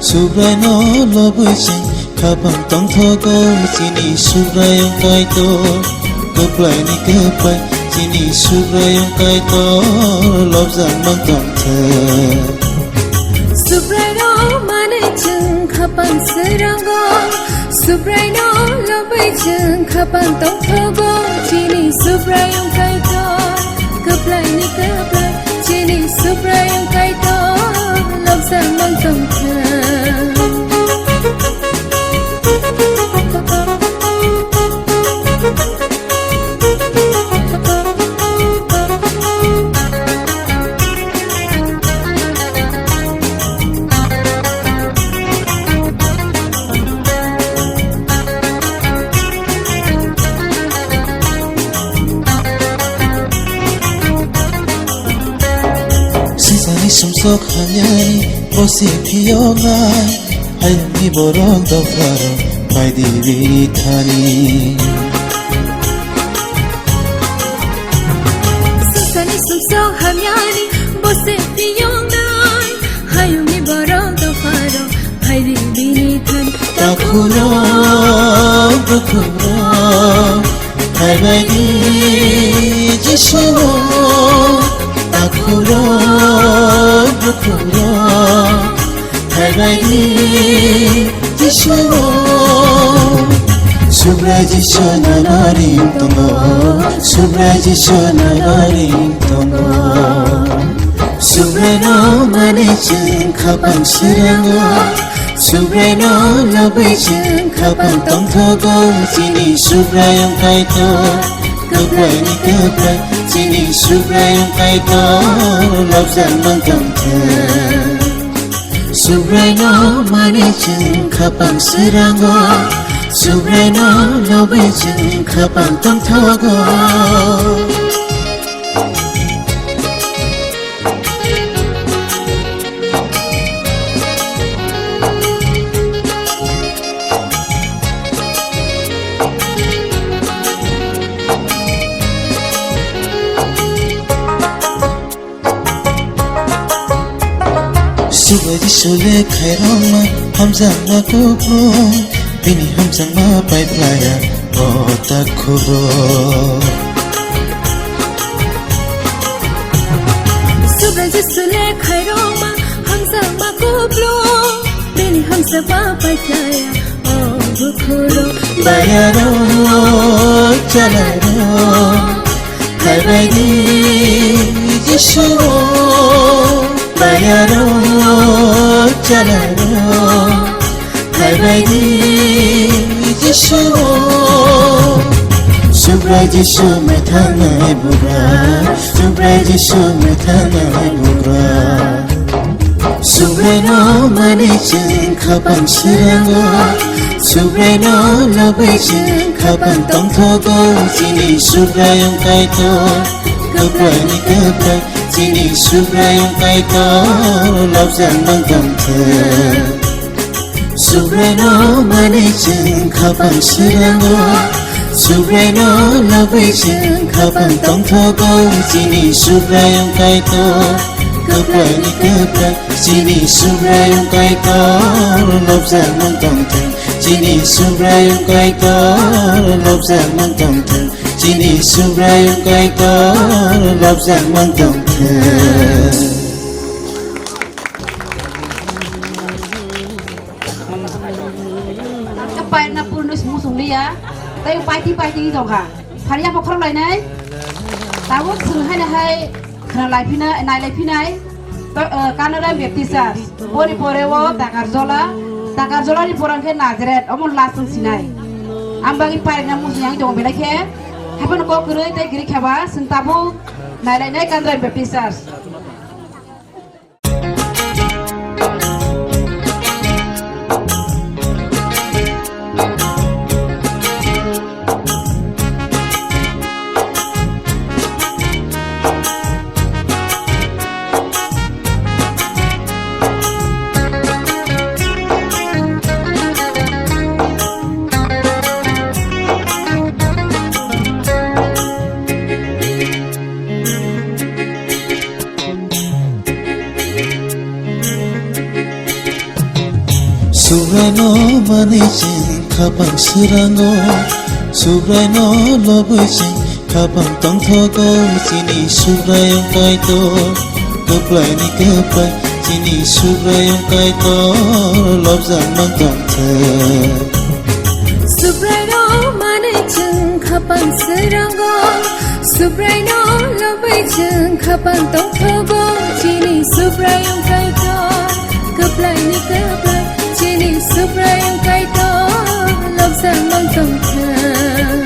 수브레노 러베진 가방 똥터고 지니 수브라용 가이토 급라니 급라 지니 수브라용 가이토 럽산 멍텅터
수브레노 마네진 가방 쓰라고 수브레노 러베진 가방 똥터고 지니 수브라용 가이토 급라니 급라 지니 수브라용 가이토 럽산 멍텅터
세상이 숨속하냐니 꽃이 피어나 하얀이 보러 덮어러 바이디비 타니
세상이 숨속하냐니 꽃이 피어나 하얀이 보러 덮어러 바이디비 타니
따쿠로 부쿠로 bukhuro Thaibadi jishuro Subraji sonarim tongo Subraji sonarim tongo Subreno manecheng kapang serango Subreno labecheng kapang tongthogo Sini subrayong kaito Keplay ni keplay Sini subrayong kaito Lobsang mangkangteng Subreno manecheng kapang serango Subreno labecheng kapang tongthogo Subaji sule khairong ma hamzang ma kupro Bini hamzang ma pai playa ota khuro
Subaji sule khairong ma hamzang ma kupro Bini hamzang ma pai playa ota khuro
Bayaro chalaro Thaibadi jishuro Bayaro chalaro Thaibadi jishuro Subrai jishu me thangai bugra Subrai jishu me thangai bugra Subreno manecheng kapang serango Subreno labecheng kapang tongthogo Sini subrayong kaito Keplay ni keplay Sini subrayong kaito Lobsang mangkangteng Subreno manecheng kapang serango Subreno labecheng kapang tongthogo Sini subrayong kaito Keplay ni keplay Sini subrayong kaito Lobsang mangkangteng Sini subrayong kaito Lobsang mangkangteng Sini subrayong kaito Lobsang mangkangteng
Kepai na punus musung dia Tayo pai ti dong ka Hari apa korang lain ay Tawag sunghay na hay Kena lai pinai nai lai pinai Kanada baptisas Bori porewo Takar zola ni porang ke Nazareth Omon lasung sinai Ambang ipai na musung yang jong belai ke Hapan ko kuroi tay giri khaba Sentabu nai lai nai Kanada baptisas
Subreno manecheng kapang serango Subreno labecheng kapang tongthogo Sini subrayong kaito Keplay ni keplay Sini subrayong kaito Lobsang mangkangteng
Subreno manecheng kapang serango Subreno labecheng kapang tongthogo Sini subrayong kaito Keplay ni keplay Sini subrayong kaito Lobsang mangkangteng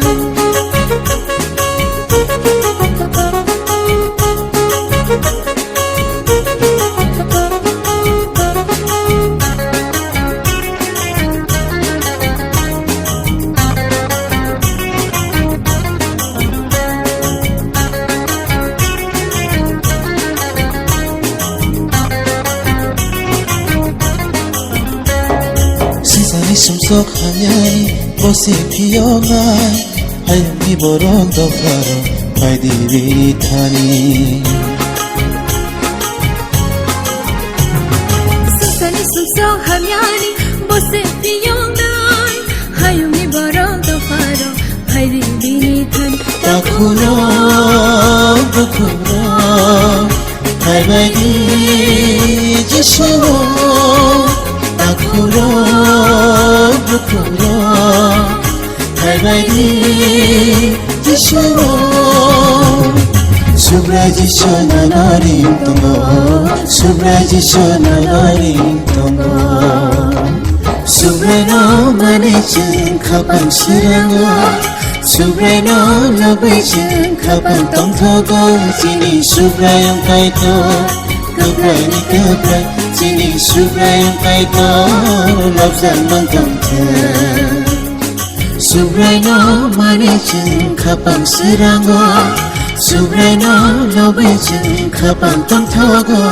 Sumsok hanyani Bose piyongai Hayam ni borong dofaro Paidi ritani
Susani sumsok hanyani Bose piyongai Hayam ni borong dofaro Paidi ritani
Bakuro Bakuro Hai bai đi Giêsu ta khuro khuro thay bay đi Giêsu Subra Giêsu na naring tongo Subra Giêsu na naring tongo Subra no mane ching khapang sirango Subra no labai ching khapang tong thogo Chini subra yung kai to Kapray ni kapray Chini subra yung kai to Lobsan mang tong thang Subra no mane ching khapang sirango Subra no labai ching khapang tong thogo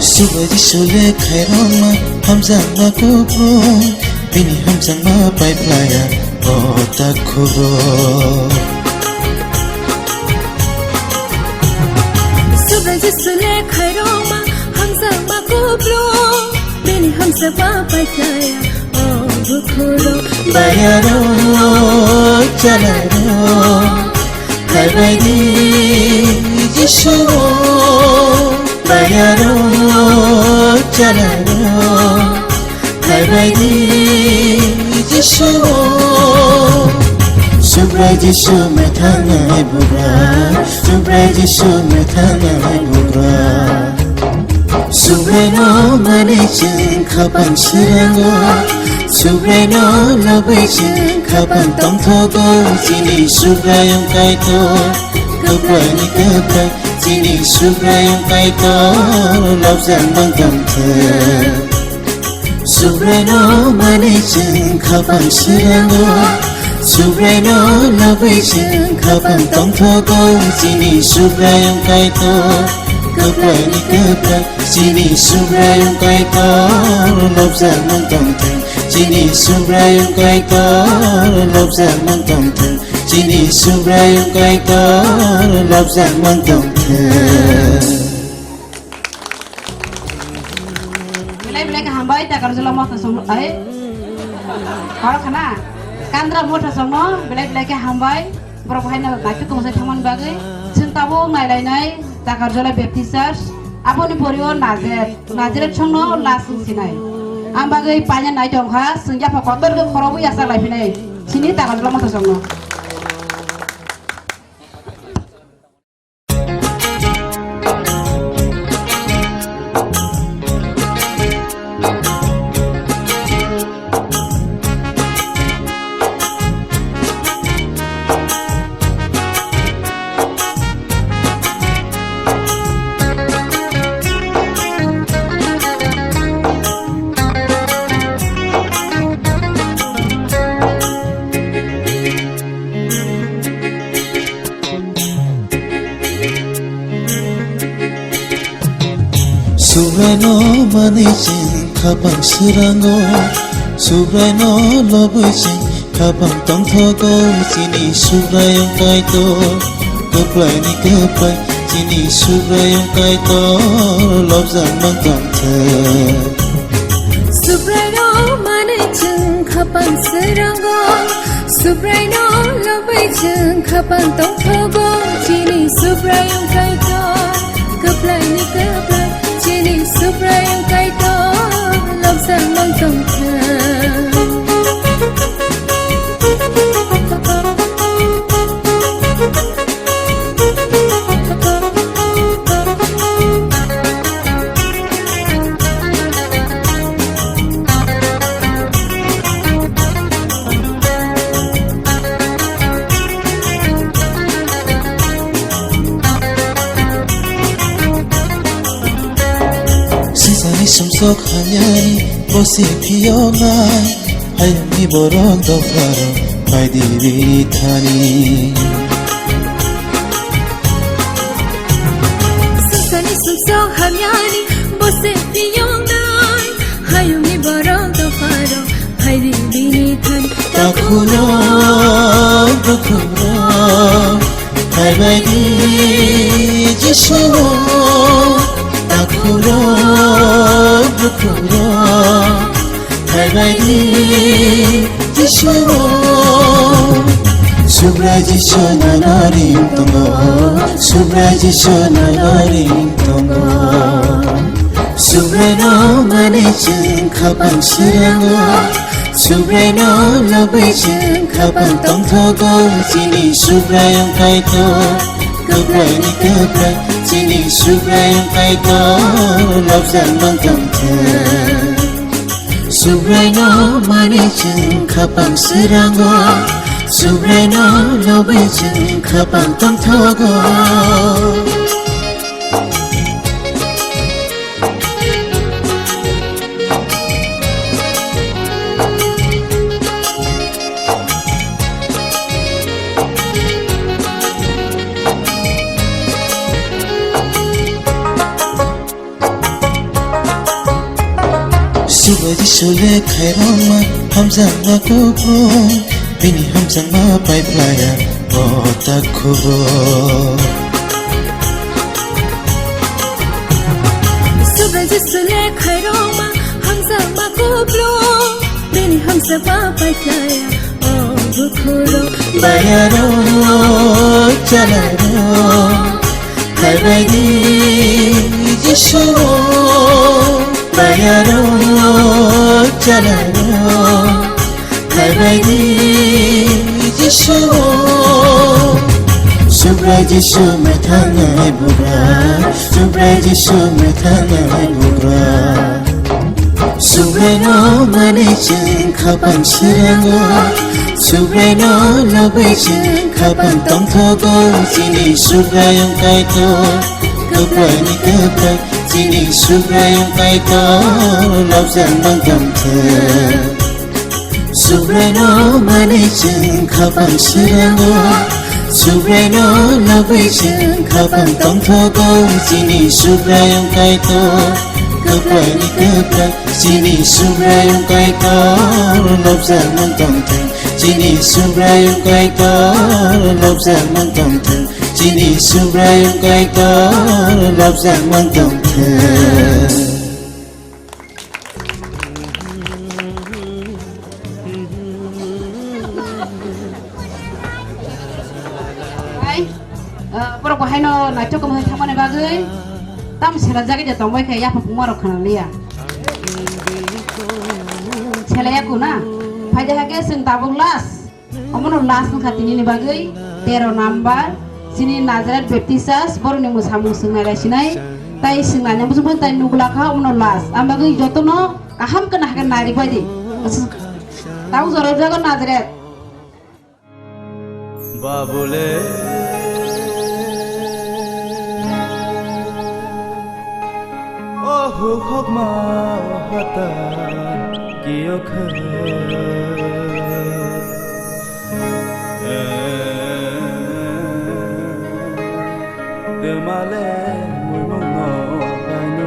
Subra Giêsu le khai rong ma hamzang ma kubro Bini hamzang ma pai playa o ta khuro
Subra Giêsu le khai rong ma hamzang ma kubro Bini hamzang ma pai playa o khuro
Bayaro chalaro khai bai di Giêsu Bayaro chalaro khai bai di Giêsu Subra Giêsu me thangai bugra Subra Giêsu me thangai bugra Subra no mane ching khapang sirango Subra no labai ching khapang tong thogo Chini subra yung kai to Kapray ni kapray Chini subra yung kai to Lobsan mang tong thang Subra no mane ching khapang sirango Subra no labai ching khapang tong thogo Chini subra yung kai to Kapray ni kapray Chini subra yung kai to Lobsan mang tong thang Chini subra yung kai to Lobsan mang tong thang Chini subra yung kai to Lobsan mang tong thang
Bilai bilai ka hambai ta kar jala mota song ai har khana kandra mota song no bilai bilai ka hambai bro bhai na baki ko sai thaman bagai cinta bo nai lai nai ta kar jala baptisas aponi porior najer song no lasu sinai am bagai panya nai jong kha sungja pha kotor ke khorobu asa lai pinai sini ta kar jala mota song no
Subra no mane ching khapang sirango Subra no labai ching khapang tong thogo Chini subra yung kai to Kapray ni kapray Chini subra yung kai to Lobsan mang tong thang
Subra no mane ching khapang sirango Subra no labai ching khapang tong thogo Chini subra yung kai to Kapray ni kapray Chini subra yung kai to Lobsan mang tong thang
Sisani sumsok hanyani Bosi piyo ngai Ayam ni borong do faro Pai di thani
Sisani sumsok hanyani Bosi piyo ngai Ayam ni borong do faro Pai di thani
Takuro, takuro 발발이 지시고 아쿠로 부쿠로 발발이 지시고 수브라지셔나 너린 동거 수브라지셔나 너린 동거 수브라노 마네진 가방 쓰라고 수브라노 러브이진 가방 똥터고 지니 수브라용 가이토 급라니 급라 지니 수브라용 가이토 럽산 멍텅트 수브라노 마네진 가방 쓰라고 수브라노 러브이진 가방 똥터고 수바지 솔레 카이로마 함상마 쿠브로 비니 함상마 파이플라야 오타쿠로
수바지 솔레 카이로마 함상마 쿠브로 비니 함상마 파이플라야 오부쿠로
바야로 짜라로 발발이 지시로 바야로 짜라로 발발이 지시로 수브라지쇼 메탕에 부라 수브라지쇼 메탕에 부라 수브라노 마네진 가방 쓰라고 수브라노 러브이진 가방 똥터고 지니 수브라용 가이토 급라니 급라 지니 수브라용 가이토 럽산 멍텅트 수브라노 마네진 가방 쓰라고 수브라노 러브이진 가방 똥터고 지니 수브라용 가이토 급라니 급라 지니 수브라용 가이토 럽산 멍텅트 지니 수브라용 가이토 럽산 멍텅트 지니 수브라용 가이토 럽산 멍텅트
Berapa hino na cukup menghentak mana bagai, tam serajak aja tomboi kayak apa pemorok kana liya. Celaya kuna, pajak lagi sing tabung las, omonor las nungkatin ini bagai, 13 number, sini Nazaret Baptistas, baru nih musamung sing nara sinai, tai sing nanya musuh tai nugulaka omonor las, ambagai joto no, kaham kena hakan nari padi, tahu zorot jago Nazaret.
Babule Oh hokma hatan 기억해 내 말에 물먹는 아뇨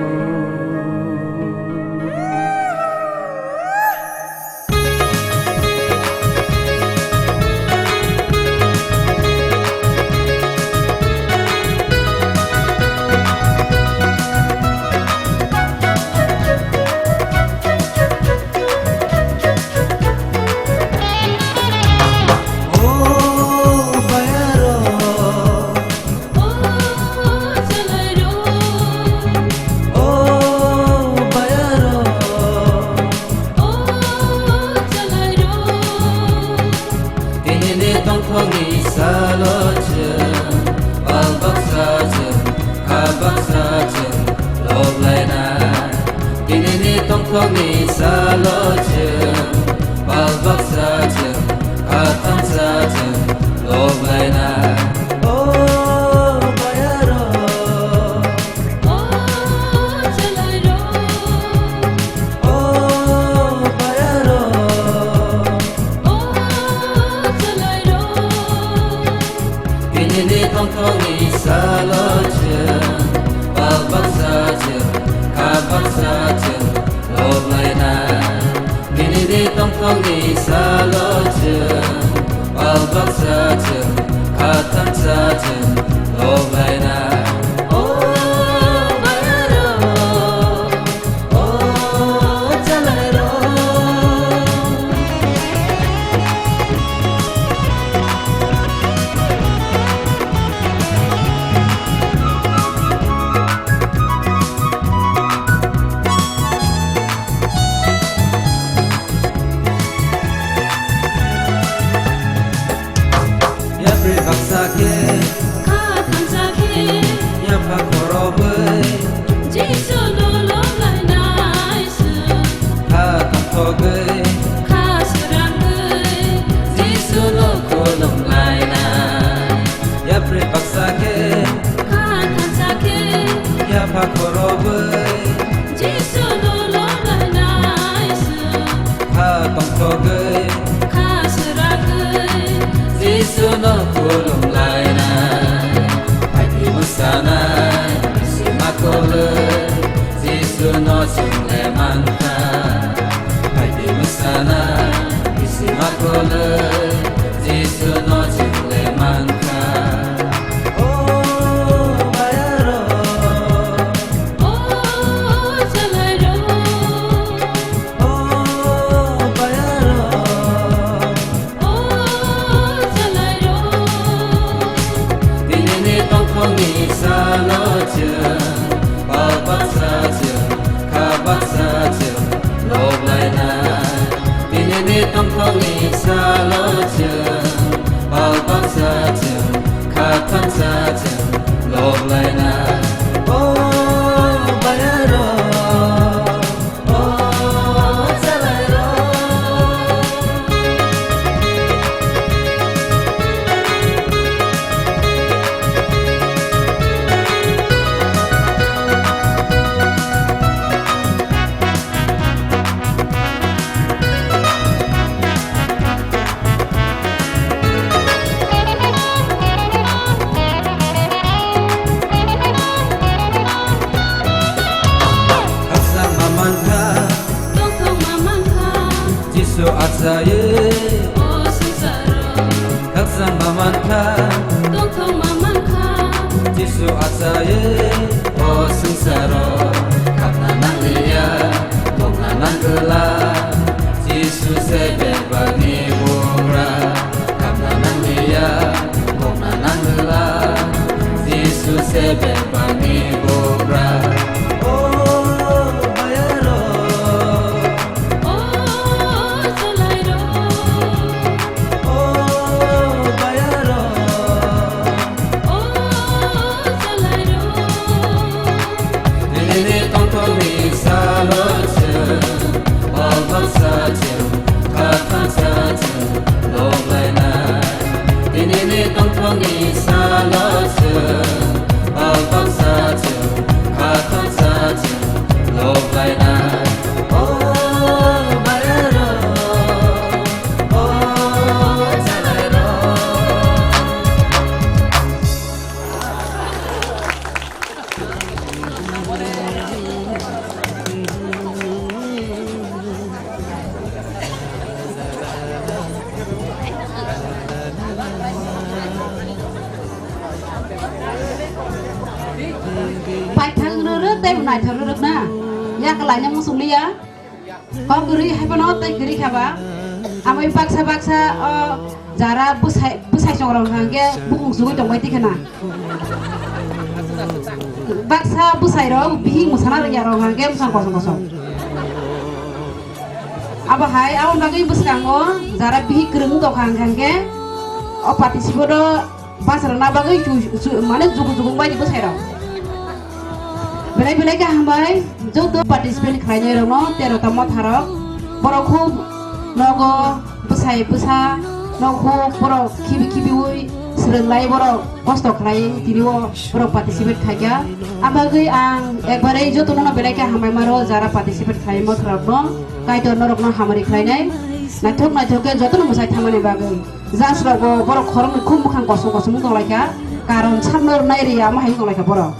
Kongi salojeng, balbak sajeng, katang sajeng, loblaina. Oh bayaro,
oh jalairo,
oh bayaro,
oh jalairo.
Kini ni kongi salojeng, balbak sajeng, kabak sajeng. Kongi salojeng, balbak sajeng,
가탄자게
야파 코로베
지수로 롬라이나이스
가동토게
가스랑게
지수노 콜롬라이나 야프레 박사게
가탄자게
야파 코로베
지수로 롬라이나이스
가동토게
가스랑게
지수노 콜롬라이나 파이티 무사나 마콜레 지수노 싱레만타 파이티 무사나 마콜레 지수노 싱레만타 오 바야로
오 잘라요
오 바야로
오 잘라요
니네 똥콩이 살로즈 바박사즈 가박사즈 로블라이나 니네 똥콩이 살로즈 바박사즈 가탄사즈 로블라이나 오 바야로 오 잘라요 항상 만만카
똥통만만카
지수 아사예
오승사로
항상 만만카
똥통만만카
지수 아사예 오승사로 갚나난리야 동나난글라 지수 세배방이 보라 갚나난리야 동나난글라 지수 세배방이 보라 오 바야로
오 잘라요
오 바야로
오 잘라요
니네 똥똥이 살로즈 어박사즈 가탄사즈 로블라이나 니네 똥똥이 살로즈 어박사즈 가탄사즈 로블라이나 오 바야로 오 잘라요
bài thang rơ rơ tay này thang rơ rơ na ya cái lại nhang sung lia có guri hay bao nó tay guri khaba amai baksa baksa jara busai chong rong hang ke bukung sugui tong bai tikana baksa busai ro bihi musana ya rong hang ke musang kosong kosong aba hai awon bagi buskango jara bihi kereng tok hang ke participant do basra na bagi mana jugung bai di busai ro belai ka hambai jodo participant khrainya rong no tero tamot harok borokhu nogo busai busa nogo borok kibi ui serenglai borok kosto khlai tiniwo borok participate khaja abagai ang ekbarai joto no belai ka hambai maro jara participate khlai mo khrok no kaito norok no hamari khlainai naithok ke joto no busai thamani bagai jasrago borok khorong khum bukhang kosong donglaika karon samnor nai riya ma hai donglaika borok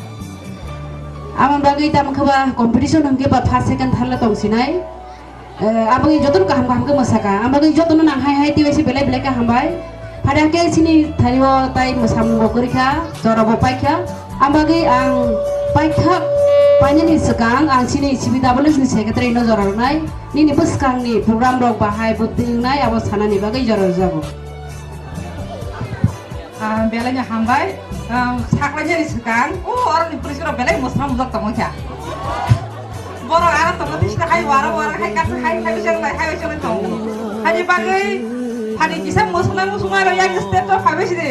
amon bagai tam khaba competition hangke ba first second thala tongsinai abagai joton kaham ke masaka abagai joton nang hai tiwesi belai ka hambai pada ke sini thariwo tai masam bokurika jorabo paikha abagai ang paikha panyani sekang ang sini CBWS ni secretary no joralnai nini buskang ni program rok bahai budingnai abo sanani bagai joral jabo
belanya hambai saklanya di sekarang orang di polisi orang belai musnah mudak tamu kya boro anak tamu di sini hai wara hai kasih hai bisa tamu hari bagai hari kisah musnah lo ya ke step to hai sini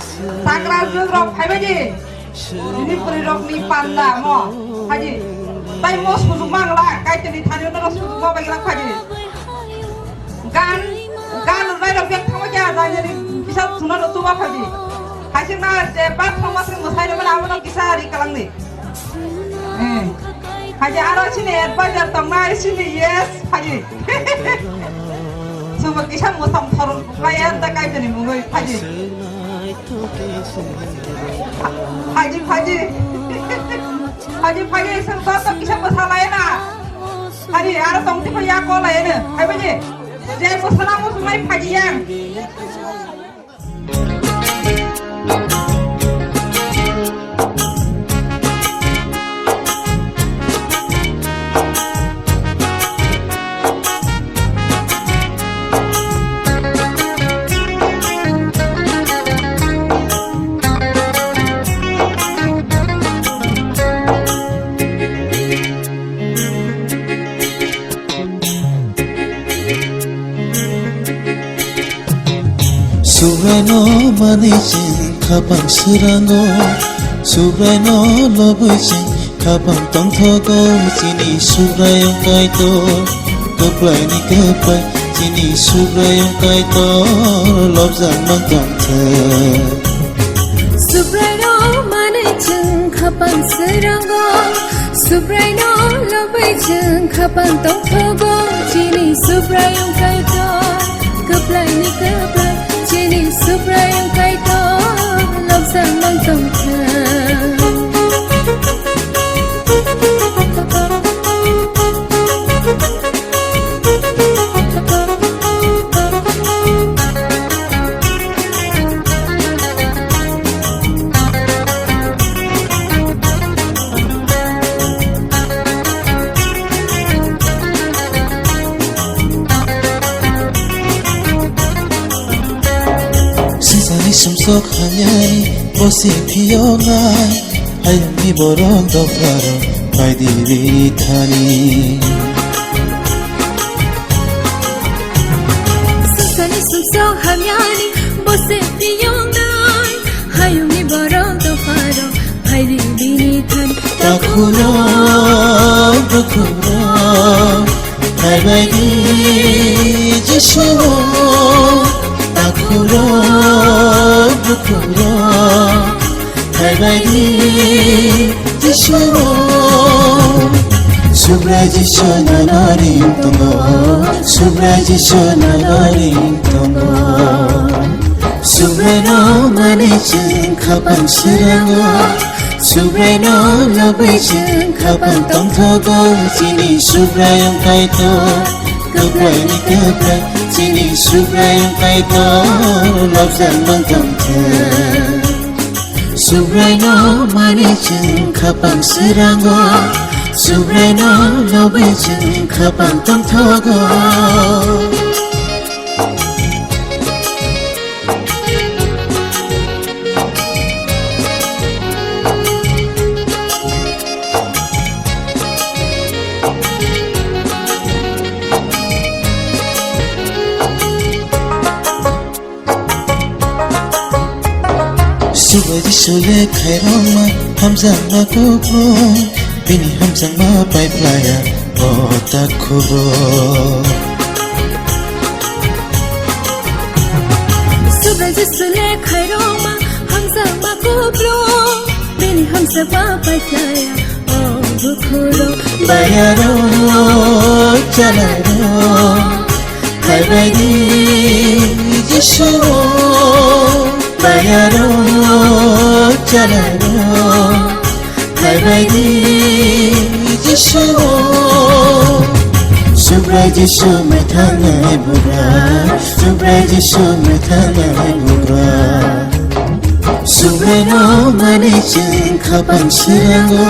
Sakra rok hai baji. Ini peri rok ni panda mo. Haji. Tai mo susu mangla kai tadi thani no susu mo bagi lak haji. Gan rai rok yang thama ja ja jadi bisa sunan tu ba haji. Haji na je bat thama sing musai no mana amno kisa ri kalang ni. Haji aro sini advisor tamai sini yes haji. Semua kisah musam thorun layan tak kai jadi mungoi haji. Haji sengkau tak kisah masalah na. Haji ada tong tipe ya kau lain na. Hai haji. Jangan masalah mu semai haji yang.
Subrano manichin kapang sirango Subrano lobichin kapang tongthogo Chini subrayong kaito Kaplay ni kaplay Chini subrayong kaito Lobzang mang tongthe
Subrano manichin kapang sirango Subrano lobichin kapang tongthogo Chini subrayong kaito Kaplay ni kaplay Chini subrayong kaito Lobzang mang tongthe
Sumsok hanyari bosi piyongai Ayam ni borong dofaro Pai diri thani
Sumsani sumsok hanyari bosi piyongai Ayam ni borong dofaro Pai diri thani
Takuro Hai bayi jishuo Takuro Hai bayi jishuo Subraji shona naring tongo Subraji shona naring tongo Subrano manichin kapang sirango Subrano labichin kapang tongthogo Chini subrayong kaito Kaplay ni kaplay Chini subrayong kaito Lobzang mang tongthe Subrano manichin kapang sirango Subrano labichin kapang tongthogo Subaji sule khairong ma hamzang ma kubro Bini hamzang ma pai playa o takuro
Subaji sule khairong ma hamzang ma kubro Bini hamzang ma pai playa o takuro
Bayaro chalaro Hai bayi jishuo Bayaro chalaro Hai bayi jishuo Subraji shume thangai bugra Subraji shume thangai bugra Subrano manichin kapang sirango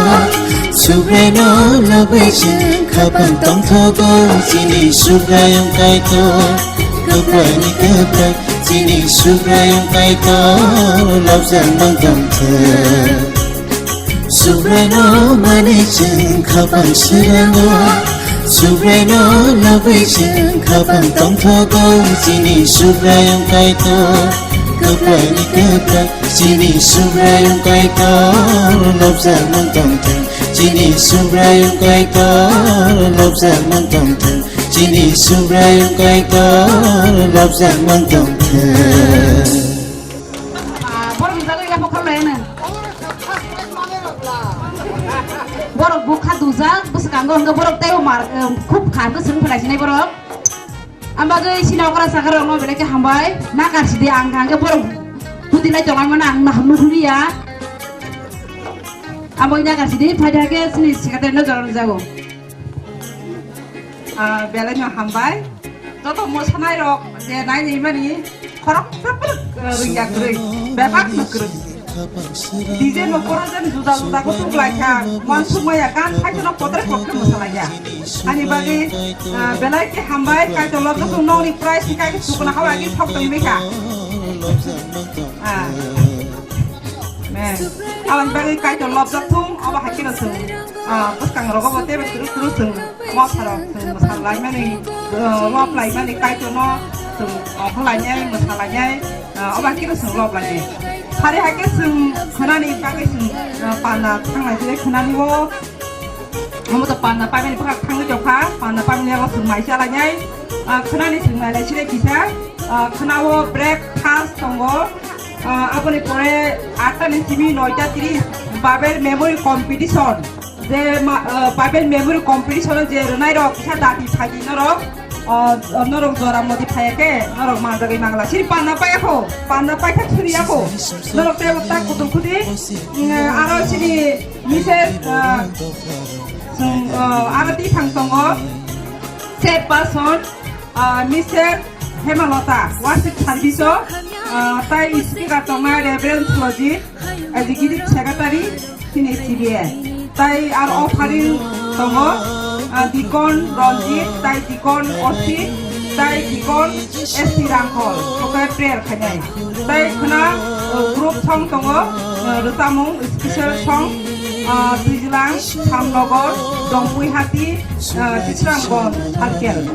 Subrano labichin kapang tongthogo Chini subrayong kaito Kaplay ni kaplay Chini subrayong kaito Lobzang mang tongthe Subrano manichin kapang sirango Subrano labichin kapang tongthogo Chini subrayong kaito Keplani keprak Sini subrayung kai kor Lop zaman tong teng Sini subrayung kai kor Lop zaman tong teng Sini subrayung kai kor Lop zaman tong teng
borok jaga ya pokok lain borok buka duza bus kanggo nggak borok teh mar kup kan ke sering pelajari nih borok ambaga sini orang sakar orang beli ke hambai nak kasih dia angkang ke borok putih lagi jangan mana nah nukuli ya ambaga kasih dia pada ke sini sekatan jalan jago
belanya hambai toto mau sanai rok dia naik ni mana ni korok berapa ringgak kering berapa kering DJ mau koran juta kau tu belakang masuk maya kan hai tu nak potret potret masalahnya ani bagi belai ke hambai kai tu log tu nong ni price ni kai tu kena hawa lagi thok tu mereka men awan bagi kai tu log tu awak hakil tu pas kang rogo bote terus terus tu mau sarap masalah ni log lain ni kai tu no tu halanya masalahnya awak hakil tu log lagi hari hakil sung kenani pakai sung panah tang lagi deh kenani wo, kamu tu panah pakai ni pakai tang ni jauh panah pakai ni kalau sung mai jalannya, kenani sung lagi sih kita, kenawo break pass tunggu, apa ni pore atas ni sini noja tiri babel memory competition, je babel memory competition je renai rok kita dati pagi norok. Norok orang mau dipakai, norok mana lagi mangla. Sini panah pakai aku, panah pakai sini aku. Norok saya tak kutu kuti, aro sini misal, aro di pangtongo, set person, misal Hemalota, wasik serviso, tai istri katonga reference logi, executive secretary sini CBA, tai aro offering tongo. Dikon Ronjit, tai Dikon Osi, tai Dikon ST Rangkol, pokoknya prayer kanyai. Tai kena grup song tongo, resamung special song, Tujulang, Samnogor, Dongpui Hati, Cisranggon, Harkel.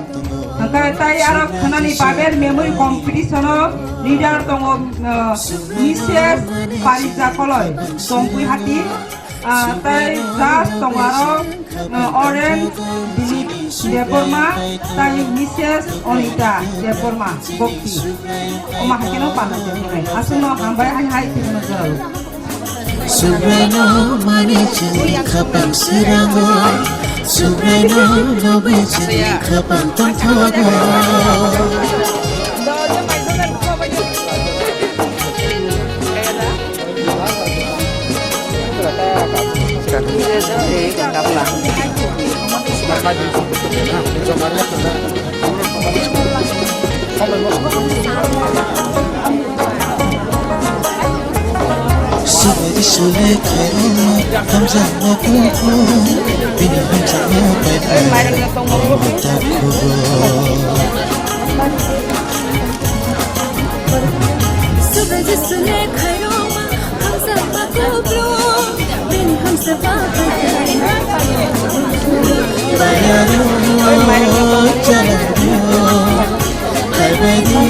Angkai tai arab kena ni babel memory competition leader tongo Mrs. Fariza Koloy, Dongpui Hati. Tai jas tongaro oren Dilip Deporma tai Mrs. Onita Deporma Bokti Oma hakino panah jemai asuno hambai hai tino jauh
Subreno mani ceri kapang sirango Subreno lobe ceri kapang tontogo Sudah sulit kerana Hamzah nak kuku Bini Hamzah nak baik-baik tak kubu
सुबह जिसने खैरों में हम सब बकूबलो बिन हम सब
Bayaro jalanyo Kalbadi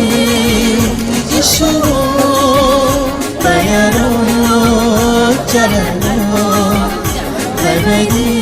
jisuro Bayaro jalanyo Kalbadi